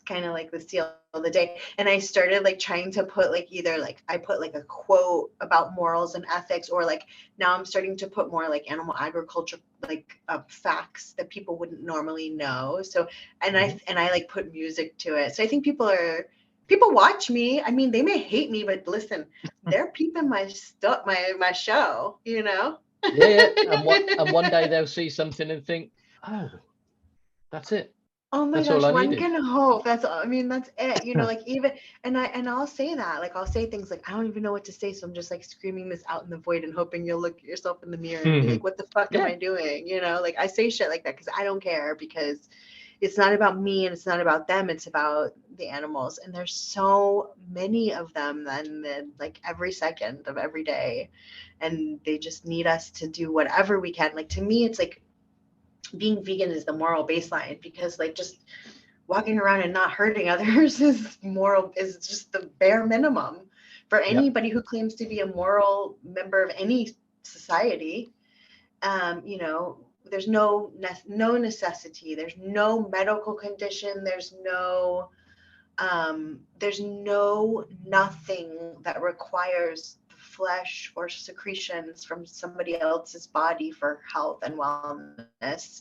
kind of like the seal of the day. And I started like trying to put like either like I put like a quote about morals and ethics, or like now I'm starting to put more like animal agriculture like facts that people wouldn't normally know. So and I like put music to it. So I think people watch me. I mean, they may hate me, but listen, they're peeping my stuff, my show, you know. Yeah. And one day they'll see something and think, oh, that's it. Oh my That's gosh, all I one needed. can hope. That's I mean, that's it. You know, like even and I'll say that. Like I'll say things like I don't even know what to say. So I'm just like screaming this out in the void and hoping you'll look at yourself in the mirror and be like, what the fuck am Yeah. I doing? You know, like I say shit like that because I don't care, because it's not about me and it's not about them. It's about the animals. And there's so many of them then like every second of every day. And they just need us to do whatever we can. Like to me, it's like being vegan is the moral baseline, because like just walking around and not hurting others is just the bare minimum for anybody who claims to be a moral member of any society. You know, there's no necessity, there's no medical condition, there's no nothing that requires flesh or secretions from somebody else's body for health and wellness.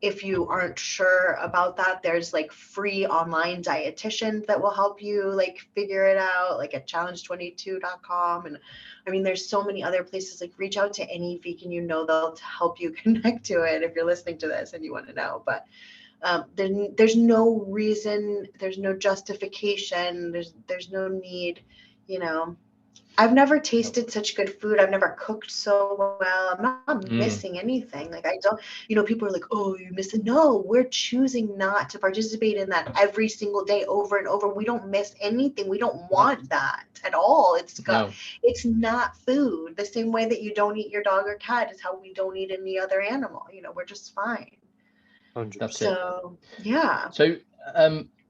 If you aren't sure about that, there's like free online dietitians that will help you like figure it out, like at challenge22.com. And I mean, there's so many other places. Like reach out to any vegan, you know, they'll help you connect to it if you're listening to this and you want to know. But there's no reason, there's no justification, there's no need, you know. I've never tasted such good food. I've never cooked so well. I'm not missing anything. Like I don't, you know, people are like, oh, you're missing. No, we're choosing not to participate in that every single day over and over. We don't miss anything. We don't want that at all. It's not food. The same way that you don't eat your dog or cat is how we don't eat any other animal. You know, we're just fine. 100%. So, yeah. So,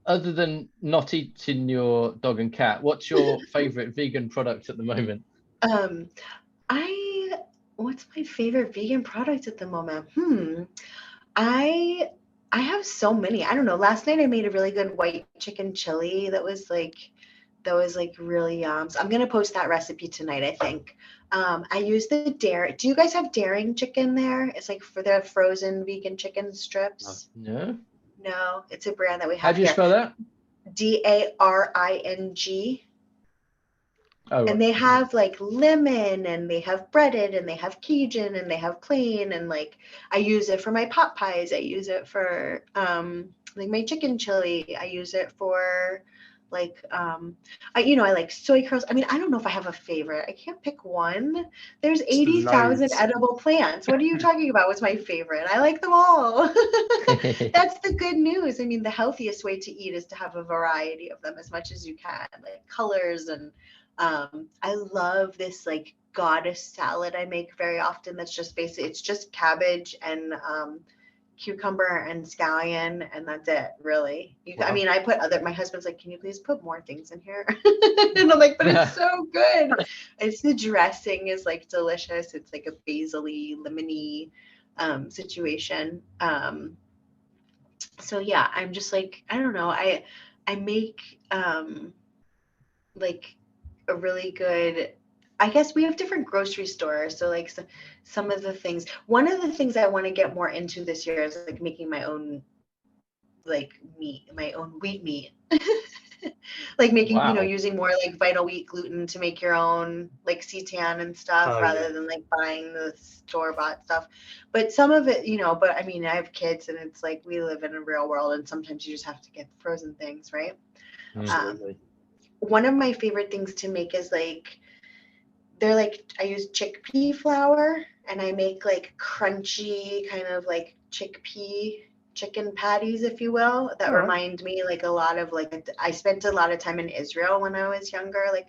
other than not eating your dog and cat, what's your favorite vegan product at the moment? What's my favorite vegan product at the moment? I have so many. I don't know. Last night I made a really good white chicken chili that was like really yum. So I'm gonna post that recipe tonight, I think. I use the dairy. Do you guys have Daring chicken there? It's like for the frozen vegan chicken strips. No. No, it's a brand that we have. How do you spell that? DARING. Oh, and they have like lemon, and they have breaded, and they have Cajun, and they have plain, and like I use it for my pot pies. I use it for like my chicken chili. I use it for like I like soy curls. I mean, I don't know if I have a favorite. I can't pick one. There's 80,000 edible plants. What are you talking about? What's my favorite? I like them all. That's the good news. I mean, the healthiest way to eat is to have a variety of them as much as you can, like colors. And I love this like goddess salad I make very often. That's just basically, it's just cabbage and cucumber and scallion, and that's it, really. Wow. I mean, I put my husband's like, can you please put more things in here? And I'm like, but it's so good. It's the dressing is like delicious. It's like a basil-y, lemony situation. So yeah, I'm just like, I don't know. I make like a really good, I guess we have different grocery stores. So like some of the things, one of the things I want to get more into this year is like making my own like meat, my own wheat meat. Like making, using more like vital wheat gluten to make your own like seitan and stuff, rather than like buying the store-bought stuff. But some of it, but I mean, I have kids, and it's like we live in a real world, and sometimes you just have to get frozen things, right? Absolutely. One of my favorite things to make is like, I use chickpea flour, and I make like crunchy kind of like chickpea chicken patties, if you will, that remind me like a lot of like, I spent a lot of time in Israel when I was younger. Like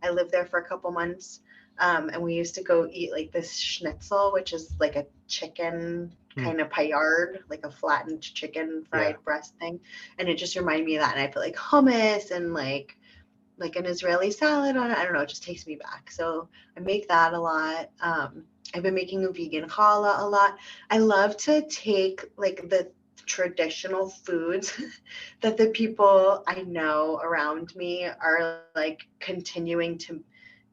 I lived there for a couple months. And we used to go eat like this schnitzel, which is like a chicken kind of paillard, like a flattened chicken fried breast thing. And it just reminded me of that. And I put like hummus and like an Israeli salad on it. I don't know, it just takes me back. So I make that a lot. I've been making a vegan challah a lot. I love to take like traditional foods that the people I know around me are like continuing to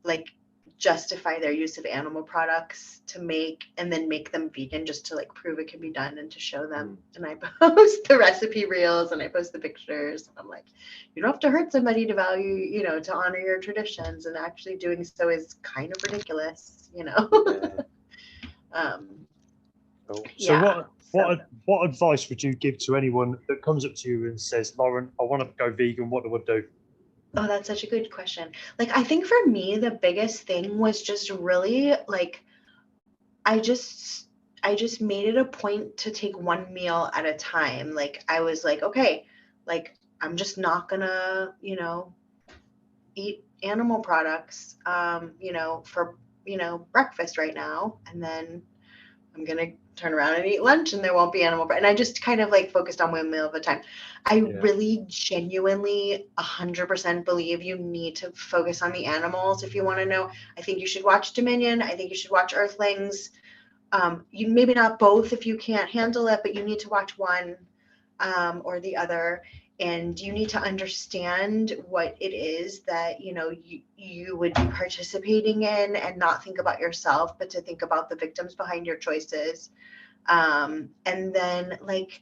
like justify their use of animal products to make and then make them vegan just to like prove it can be done and to show them. And I post the recipe reels and I post the pictures. And I'm like, you don't have to hurt somebody to value, you know, to honor your traditions, and actually doing so is kind of ridiculous, you know. Cool. Yeah. So what advice would you give to anyone that comes up to you and says, Lauryn, I want to go vegan, what do I do? Oh, that's such a good question. Like, I think for me, the biggest thing was just really like, I just made it a point to take one meal at a time. Like, I was like, okay, like, I'm just not gonna, you know, eat animal products, you know, for, you know, breakfast right now. And then I'm gonna turn around and eat lunch and there won't be animal. And I just kind of like focused on one meal at a time. I really genuinely 100% believe you need to focus on the animals if you want to know. I think you should watch Dominion. I think you should watch Earthlings. You maybe not both if you can't handle it, but you need to watch one or the other. And you need to understand what it is that, you know, you would be participating in, and not think about yourself, but to think about the victims behind your choices. And then, like,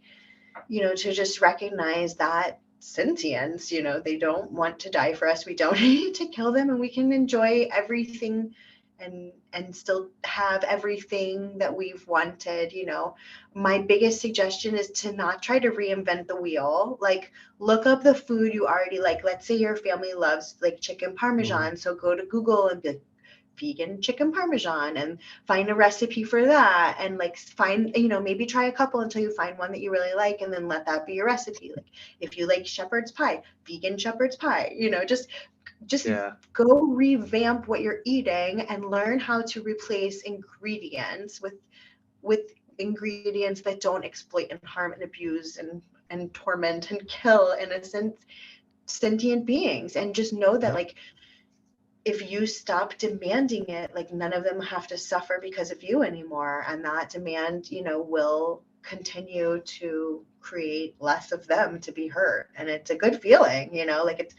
you know, to just recognize that sentience, you know, they don't want to die for us. We don't need to kill them, and we can enjoy everything and still have everything that we've wanted. You know, my biggest suggestion is to not try to reinvent the wheel. Like, look up the food you already like. Let's say your family loves like chicken parmesan, so go to Google and be like, vegan chicken parmesan, and find a recipe for that, and like find, you know, maybe try a couple until you find one that you really like, and then let that be your recipe. Like, if you like shepherd's pie, vegan shepherd's pie, you know, just go revamp what you're eating and learn how to replace ingredients with ingredients that don't exploit and harm and abuse and torment and kill innocent sentient beings. And just know that like, if you stop demanding it, like, none of them have to suffer because of you anymore. And that demand, you know, will continue to create less of them to be hurt. And it's a good feeling, you know, like,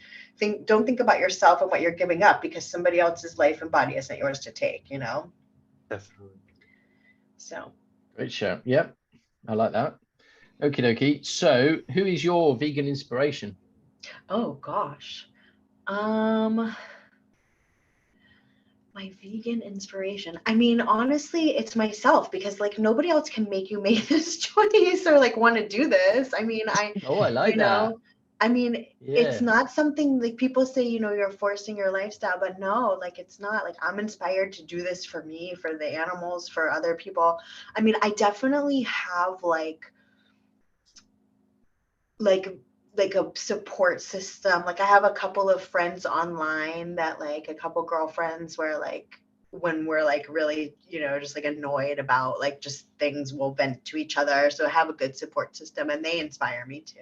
don't think about yourself and what you're giving up, because somebody else's life and body isn't yours to take, you know? Definitely. So. Great show. Yep. I like that. Okie dokie. So who is your vegan inspiration? Oh gosh. My vegan inspiration. I mean, honestly, it's myself, because like nobody else can make you make this choice or like want to do this. I mean, I like you that. know, I mean, it's not something like people say, you know, you're forcing your lifestyle, but no, like, it's not. Like, I'm inspired to do this for me, for the animals, for other people. I mean, I definitely have like a support system. Like, I have a couple of friends online that, like, a couple girlfriends where like, when we're like really, you know, just like annoyed about like just things, we'll vent to each other. So I have a good support system, and they inspire me too.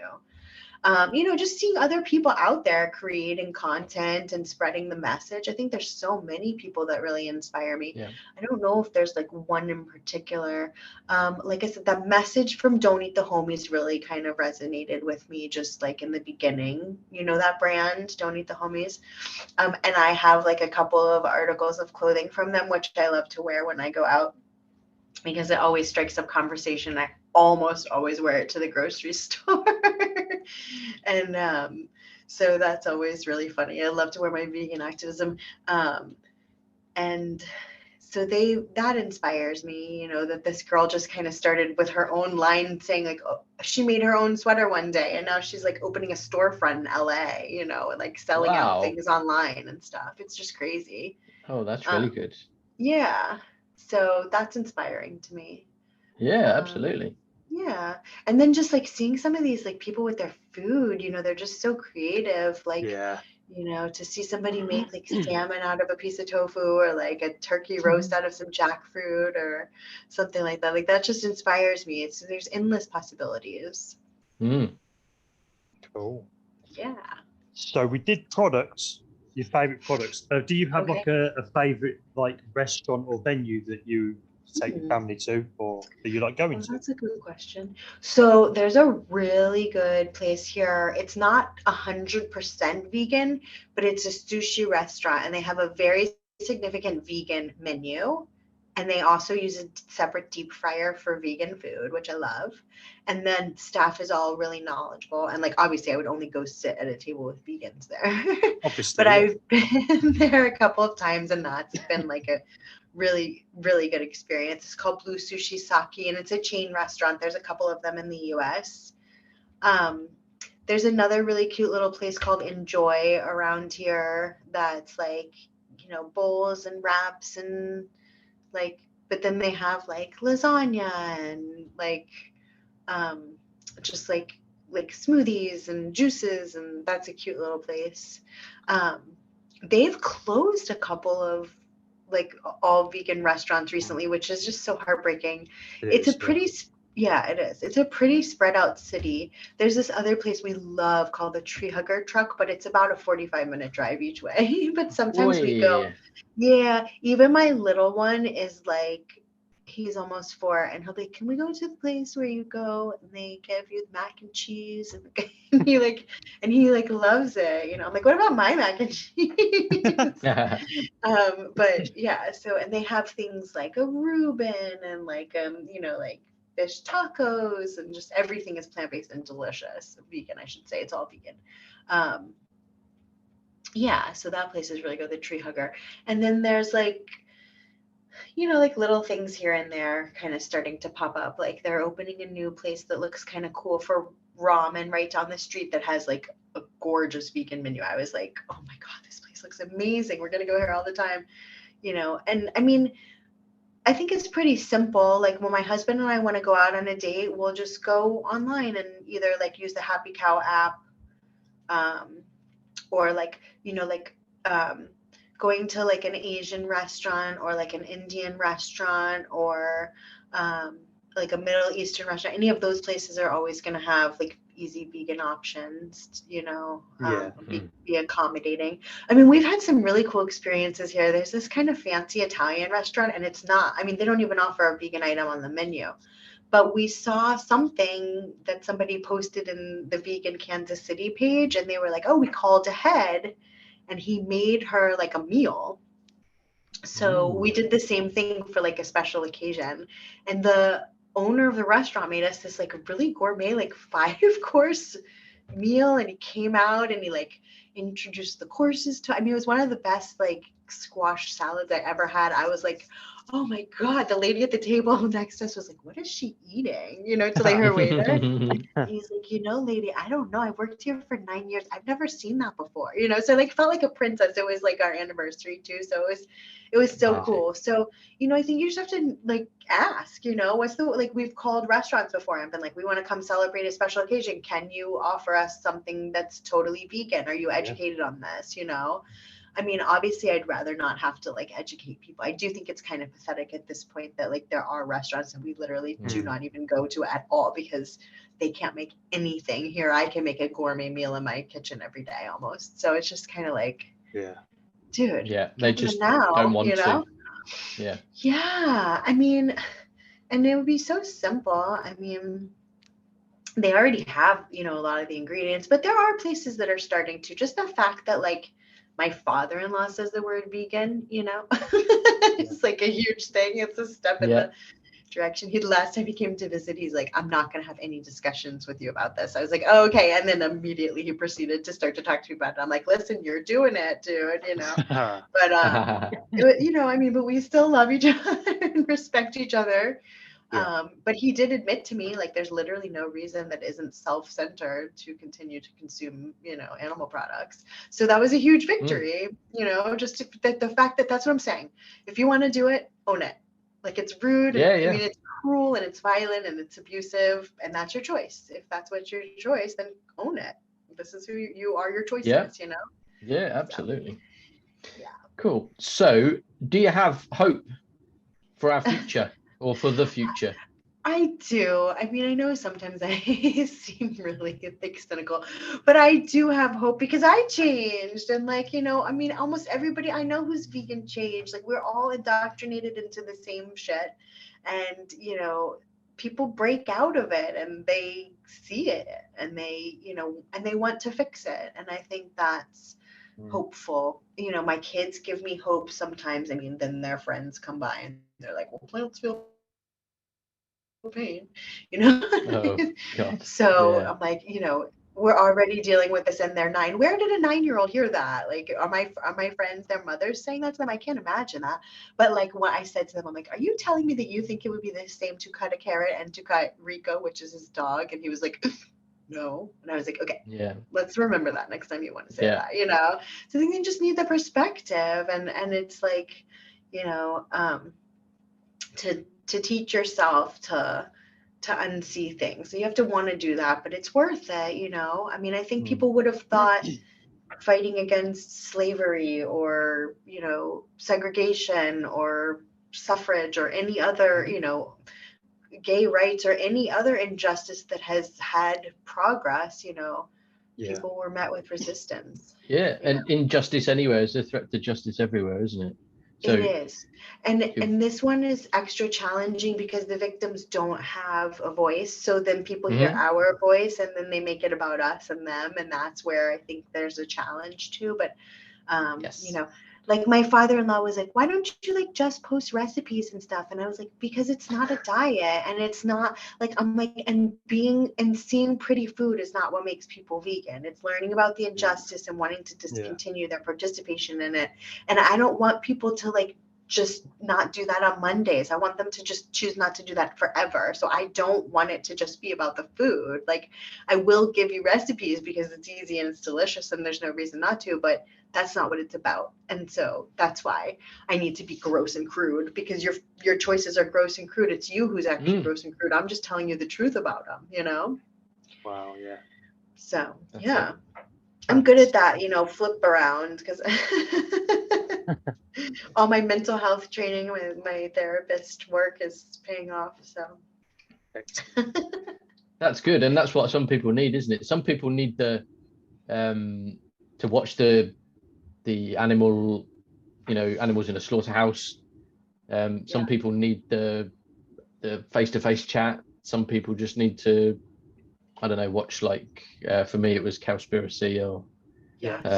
You know, just seeing other people out there creating content and spreading the message. I think there's so many people that really inspire me. Yeah. I don't know if there's like one in particular. Like I said, that message from Don't Eat the Homies really kind of resonated with me just like in the beginning. You know, that brand, Don't Eat the Homies. And I have like a couple of articles of clothing from them, which I love to wear when I go out, because it always strikes up conversation. I almost always wear it to the grocery store. And so that's always really funny. I love to wear my vegan activism. And so that inspires me, you know, that this girl just kind of started with her own line saying like, oh, she made her own sweater one day, and now she's like opening a storefront in LA, you know, and like selling out things online and stuff. It's just crazy. Oh, that's really good. Yeah. So that's inspiring to me. Yeah, absolutely. Yeah. And then just like seeing some of these like people with their food, you know, they're just so creative. Like, you know, to see somebody make like salmon out of a piece of tofu, or like a turkey roast out of some jackfruit or something like that. Like, that just inspires me. There's endless possibilities. Cool. Yeah. So we did products, your favorite products. Do you have like a favorite like restaurant or venue that you to take your family to, or that you like going Oh, to? that's a good question. So there's a really good place here. It's not 100% vegan, but it's a sushi restaurant, and they have a very significant vegan menu. And they also use a separate deep fryer for vegan food, which I love. And then staff is all really knowledgeable. And like obviously I would only go sit at a table with vegans there. Obviously, But yeah. I've been there a couple of times, and that's been like a really, really good experience. It's called Blue Sushi Saki, and it's a chain restaurant. There's a couple of them in the US. There's another really cute little place called Enjoy around here that's like, bowls and wraps and like, but then they have like lasagna and like just like smoothies and juices, and that's a cute little place. They've closed a couple of like all vegan restaurants recently, which is just so heartbreaking. It's a pretty yeah, it is. It's a pretty spread out city. There's this other place we love called the Tree Hugger Truck, but it's about a 45-minute drive each way. But sometimes we go. Yeah, even my little one is like, he's almost 4, and he'll be, can we go to the place where you go and they give you mac and cheese? And he like loves it. I'm like, what about my mac and cheese? But yeah, so, and they have things like a Reuben and like like fish tacos, and just everything is plant-based and delicious. Vegan, I should say. It's all vegan. Yeah, so that place is really good, the Tree Hugger. And then there's like, like little things here and there kind of starting to pop up. Like they're opening a new place that looks kind of cool for ramen right down the street that has like a gorgeous vegan menu. I was like, oh my God, this place looks amazing. We're going to go here all the time, And I mean, I think it's pretty simple. Like when my husband and I want to go out on a date, we'll just go online and either like use the Happy Cow app, or like, going to like an Asian restaurant or like an Indian restaurant or like a Middle Eastern restaurant. Any of those places are always going to have like easy vegan options, be accommodating. I mean, we've had some really cool experiences here. There's this kind of fancy Italian restaurant, and it's not, I mean, they don't even offer a vegan item on the menu. But we saw something that somebody posted in the Vegan Kansas City page, and they were like, oh, we called ahead, and he made her like a meal. So we did the same thing for like a special occasion. And the owner of the restaurant made us this like really gourmet, like 5-course meal. And he came out and he like introduced the courses to, I mean, it was one of the best like squash salads I ever had. I was like, oh my God, the lady at the table next to us was like, what is she eating? To like her waiter. He's like, lady, I don't know. I've worked here for 9 years. I've never seen that before. So like felt like a princess. It was like our anniversary too. So it was so cool. So, I think you just have to like ask, what's the, like we've called restaurants before and been like, we want to come celebrate a special occasion. Can you offer us something that's totally vegan? Are you educated on this? I mean, obviously I'd rather not have to like educate people. I do think it's kind of pathetic at this point that like there are restaurants that we literally do not even go to at all because they can't make anything here. I can make a gourmet meal in my kitchen every day almost. So it's just kind of like, dude, they just don't want to. I mean, and it would be so simple. I mean, they already have, a lot of the ingredients, but there are places that are starting to. Just the fact that like my father-in-law says the word vegan, it's like a huge thing. It's a step in the direction. The last time he came to visit, he's like, I'm not going to have any discussions with you about this. I was like, oh, okay. And then immediately he proceeded to start to talk to me about it. I'm like, listen, you're doing it, dude, but, I mean, but we still love each other and respect each other. But he did admit to me, like, there's literally no reason that isn't self-centered to continue to consume, animal products. So that was a huge victory, just the fact that that's what I'm saying. If you want to do it, own it. Like, it's rude. I mean, it's cruel and it's violent and it's abusive, and that's your choice. If that's what's your choice, then own it. This is who you are, your choices, Yeah, absolutely. So, cool. So do you have hope for our future or for the future? I do. I mean, I know sometimes I seem really like cynical, but I do have hope because I changed. And like, I mean, almost everybody I know who's vegan changed. Like we're all indoctrinated into the same shit. And, people break out of it and they see it and and they want to fix it. And I think that's hopeful. My kids give me hope sometimes. I mean, then their friends come by and they're like, well, plants feel pain, Oh God. so Yeah. I'm like, we're already dealing with this and they're 9. Where did a 9-year-old hear that? Like, are my friends, their mothers saying that to them? I can't imagine that. But like what I said to them, I'm like, are you telling me that you think it would be the same to cut a carrot and to cut Rico, which is his dog? And he was like, no. And I was like, okay, Yeah. let's remember that next time you want to say Yeah. that, So I think they just need the perspective, and it's like, to teach yourself to unsee things. So you have to want to do that, but it's worth it. I mean, I think people would have thought fighting against slavery or, segregation or suffrage or any other, gay rights or any other injustice that has had progress, people were met with resistance. Yeah. And injustice anywhere is a threat to justice everywhere, isn't it? So It is. And this one is extra challenging because the victims don't have a voice. So then people hear our voice and then they make it about us and them. And that's where I think there's a challenge too. But, yes. Like my father-in-law was like, why don't you like just post recipes and stuff? And I was like, because it's not a diet and it's not like, I'm like, and seeing pretty food is not what makes people vegan. It's learning about the injustice and wanting to discontinue their participation in it. And I don't want people to like just not do that on Mondays. I want them to just choose not to do that forever. So I don't want it to just be about the food. Like I will give you recipes because it's easy and it's delicious and there's no reason not to, but that's not what it's about. And so that's why I need to be gross and crude, because your choices are gross and crude. It's you who's actually gross and crude. I'm just telling you the truth about them, Wow, yeah. So That's yeah. it. I'm good at that, flip around, because all my mental health training with my therapist work is paying off. So That's good. And that's what some people need, isn't it? Some people need the to watch the animal, animals in a slaughterhouse. Some people need the face-to-face chat. Some people just need to, I don't know, watch like for me it was Cowspiracy or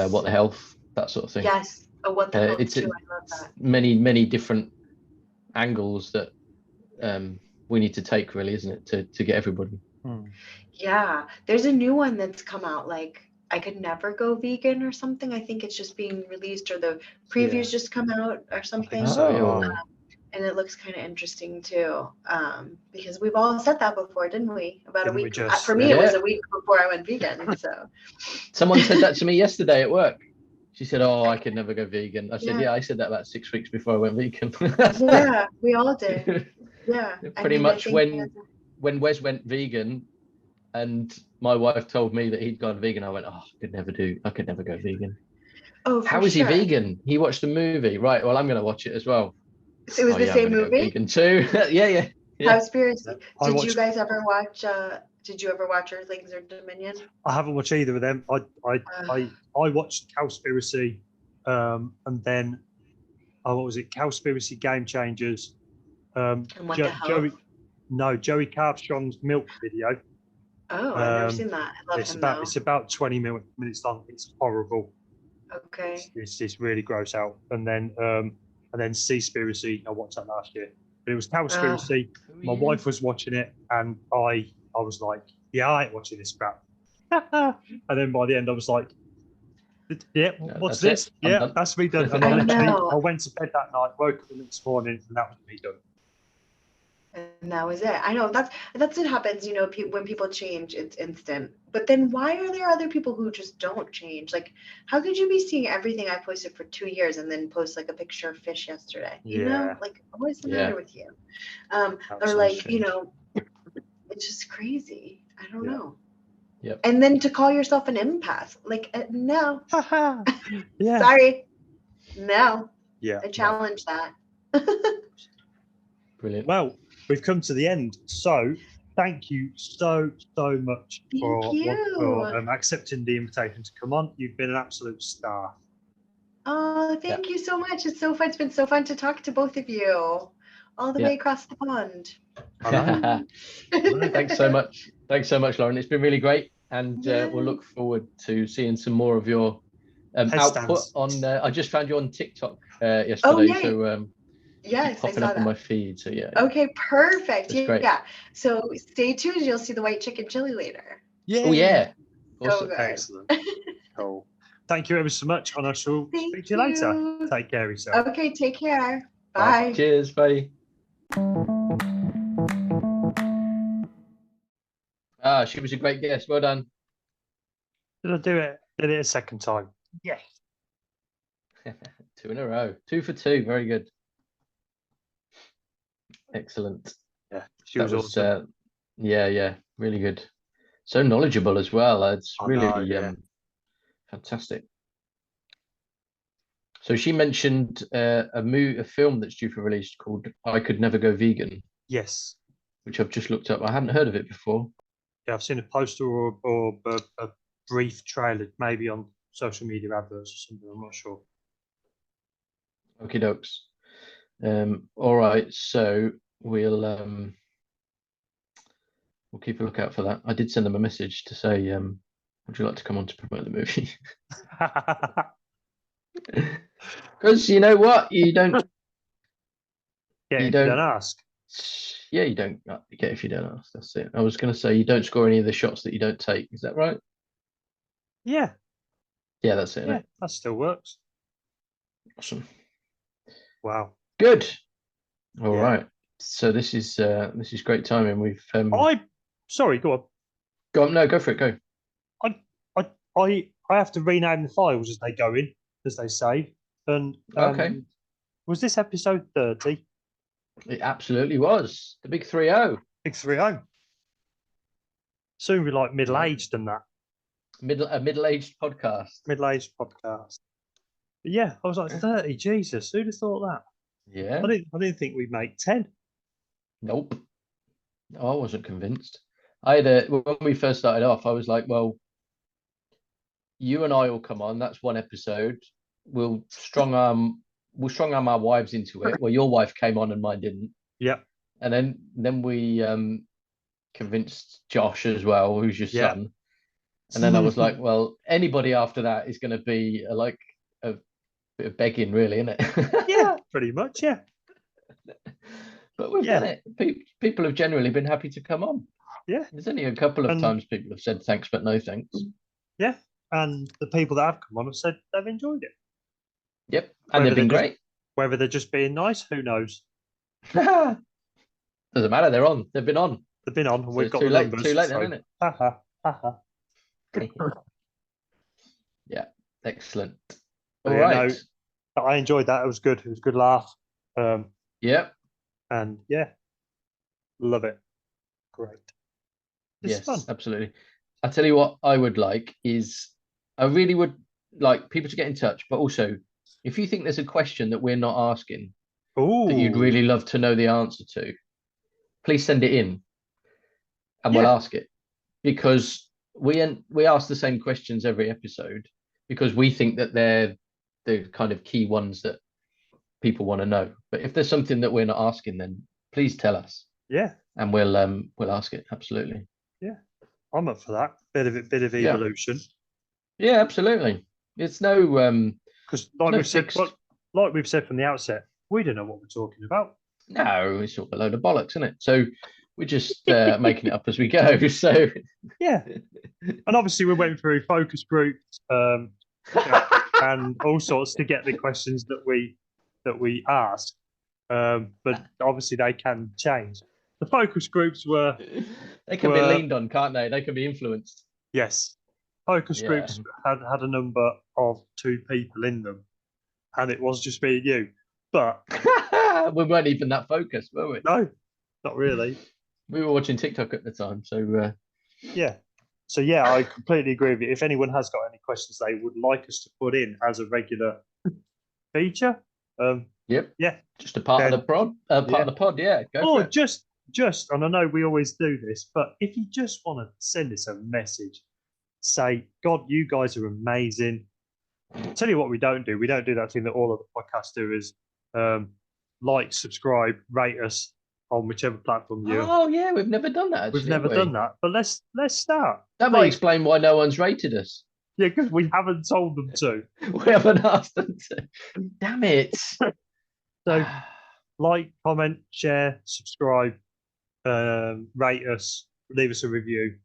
What the Health, that sort of thing. Yes. Oh, What the Health It's too. I love that. many different angles that we need to take, really, isn't it, to get everybody. Yeah, there's a new one that's come out, like I Could Never Go Vegan or something. I think it's just being released, or the previews just come out or something. So, And it looks kind of interesting too, because we've all said that before, didn't we? About Didn't a we week. just, For me, it yeah. was a week before I went vegan. So Someone said that to me yesterday at work. She said, "Oh, I could never go vegan." I said, Yeah. "Yeah, I said that about 6 weeks before I went vegan." yeah, we all did. Yeah, Pretty much when Wes went vegan, and my wife told me that he'd gone vegan, I went, "Oh, I could never go vegan." Oh, for How is sure. he vegan? He watched the movie, right? Well, I'm going to watch it as well. So it was the I'm same going to go movie. vegan too. yeah. Cowspiracy. I Did watched- you guys ever watch? Did you ever watch Earthlings or Dominion? I haven't watched either of them. I watched Cowspiracy, and then what was it? Cowspiracy Game Changers. And What the Health? Joey Carbstrong's milk video. Oh, I've never seen that. I love him though. It's about 20 minutes long. It's horrible. Okay. It's really gross out. And then Seaspiracy, I watched that last year. But it was Cowspiracy. My wife was watching it, and I was like, yeah, I ain't watching this crap. And then by the end, I was like, yeah, what's this? Yeah, that's me done. And I went to bed that night, woke up the next morning, and that was me done. And that was it. I know that's what happens, when people change, it's instant. But then why are there other people who just don't change? Like, how could you be seeing everything I posted for 2 years and then post like a picture of fish yesterday? Like, what's the matter with you? Or like, strange. It's just crazy. I don't know. Yep. And then to call yourself an empath, like, no. Yeah. Sorry. No. Yeah. I challenge that. Brilliant. Well, we've come to the end. So thank you so much Thank you. accepting the invitation to come on. You've been an absolute star. Oh, thank you so much. It's so fun. It's been so fun to talk to both of you all the way across the pond. Thanks so much. Thanks so much, Lauren. It's been really great. And we'll look forward to seeing some more of your output on. I just found you on TikTok yesterday. Oh, yeah. So yes, popping up on my feed. So yeah. Okay, perfect. That's great. Yeah. So stay tuned. You'll see the white chicken chili later. Yeah. Oh yeah. Awesome. So excellent. Cool. Thank you ever so much, and I shall speak to you later. Take care of yourself. Okay, take care. Bye. Cheers. Bye. She was a great guest. Well done. Did I do it? Did it a second time? Yes. 2 in a row. 2 for 2. Very good. Excellent. Yeah, she was awesome. Yeah, really good. So knowledgeable as well. It's really fantastic. So she mentioned a film that's due for release called I Could Never Go Vegan. Yes. Which I've just looked up. I hadn't heard of it before. Yeah, I've seen a poster or a brief trailer, maybe on social media adverts or something. I'm not sure. Okie dokes. All right, so we'll keep a lookout for that. I did send them a message to say, would you like to come on to promote the movie? Because you know what, you don't ask. Yeah, you don't get if you don't ask. That's it. I was going to say you don't score any of the shots that you don't take. Is that right? Yeah. Yeah, that's it. Yeah, that still works. Awesome. Wow. Good. All right. So this is great timing. We've sorry, go on. Go on. No, go for it. Go. I have to rename the files as they go in, as they save. And okay. Was this episode 30? It absolutely was. The big 3-0. Big 3-0. Soon we're like middle-aged and that. A middle-aged podcast. Middle-aged podcast. But yeah, I was like 30. Jesus, who'd have thought that? Yeah. I didn't think we'd make 10. Nope. No, I wasn't convinced. When we first started off, I was like, well, you and I will come on. That's one episode. We'll strong arm our wives into it. Well, your wife came on and mine didn't. Yeah. And then we convinced Josh as well, who's your son. And then I was like, well, anybody after that is going to be a bit of begging, really, isn't it? Yeah, pretty much, yeah. But we've done it. People have generally been happy to come on. Yeah. There's only a couple of times people have said thanks, but no thanks. Yeah. And the people that have come on have said they've enjoyed it. Yep. And they've been great. Whether they're just being nice, who knows? Doesn't matter. They're on. They've been on. They've been on. And we've got the numbers. Too late then, isn't it? Ha. Yeah. Excellent. All right. No, I enjoyed that. It was good. It was a good laugh. Yeah. And yeah, love it. Great. Yes, fun. Absolutely. I tell you what I would like is I really would like people to get in touch, but also if you think there's a question that we're not asking that you'd really love to know the answer to, please send it in and we'll ask it, because we ask the same questions every episode because we think that they're the kind of key ones that people want to know. But if there's something that we're not asking, then please tell us. Yeah. And we'll ask it. Absolutely. Yeah. I'm up for that. Bit of evolution. Yeah, absolutely. It's no because like we've said from the outset, we don't know what we're talking about. No, it's all a load of bollocks, isn't it? So we're just making it up as we go. So yeah. And obviously we went through focus groups and all sorts to get the questions that we asked. But obviously they can change. The focus groups were they can be leaned on, can't they? They can be influenced. Yes. Focus groups had a number of 2 people in them, and it was just me and you. But we weren't even that focused, were we? No, not really. We were watching TikTok at the time, so yeah. So yeah, I completely agree with you. If anyone has got any questions they would like us to put in as a regular feature, yep, yeah, just a part of the pod, of the pod, yeah. Go for it. Just just, and I know we always do this, but if you just want to send us a message, say, God, you guys are amazing. Tell you what we don't do. We don't do that thing that all of the podcasts do is like, subscribe, rate us on whichever platform you're. Oh yeah, we've never done that. Actually, We've never done that, but let's start. That may explain why no one's rated us. Yeah, because we haven't told them to. We haven't asked them to. Damn it. So, like, comment, share, subscribe, rate us, leave us a review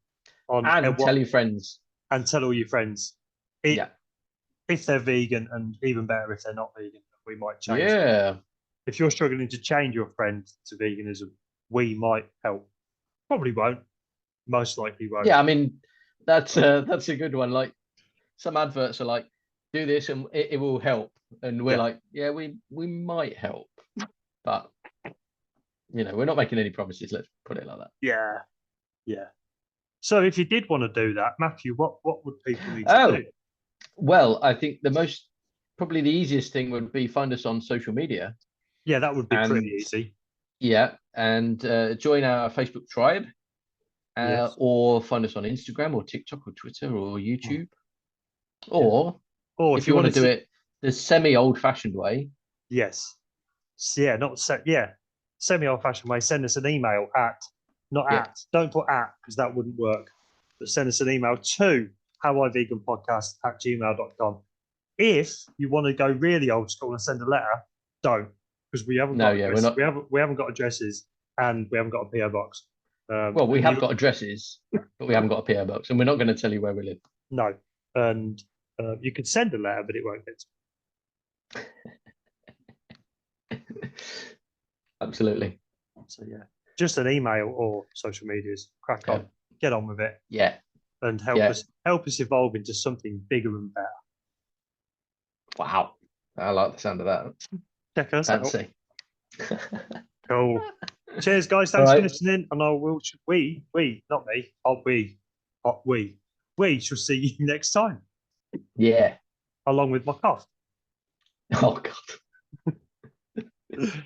on and tell your friends. And tell all your friends. If they're vegan, and even better if they're not vegan, we might change. Yeah. If you're struggling to change your friend to veganism, we might help. Probably won't. Most likely won't. Yeah, I mean, that's a good one. Like, some adverts are like, do this and it will help, and we're like, yeah, we might help, but we're not making any promises. Let's put it like that. Yeah. So if you did want to do that, Matthew, what would people need to do? Well, I think probably the easiest thing would be find us on social media. Yeah, that would be pretty easy. Yeah, and join our Facebook tribe, or find us on Instagram or TikTok or Twitter or YouTube. Or if you want to do it the semi-old-fashioned way. Yes. Yeah, semi-old-fashioned way. Send us an email don't put at, because that wouldn't work. But send us an email to howiveganpodcast@gmail.com. If you want to go really old school and send a letter, don't, because we haven't got addresses. We haven't got addresses, and we haven't got a PO box. Well, we have got addresses, but we haven't got a PO box, and we're not going to tell you where we live. No, and you can send a letter, but it won't get. Absolutely. So yeah, just an email or social medias. Crack on, get on with it. Yeah, and help us evolve into something bigger and better. Wow, I like the sound of that. Check us out. Cool. Cheers, guys. Thanks for listening. And I will. We shall see you next time. Yeah. Along with my cough. Oh God.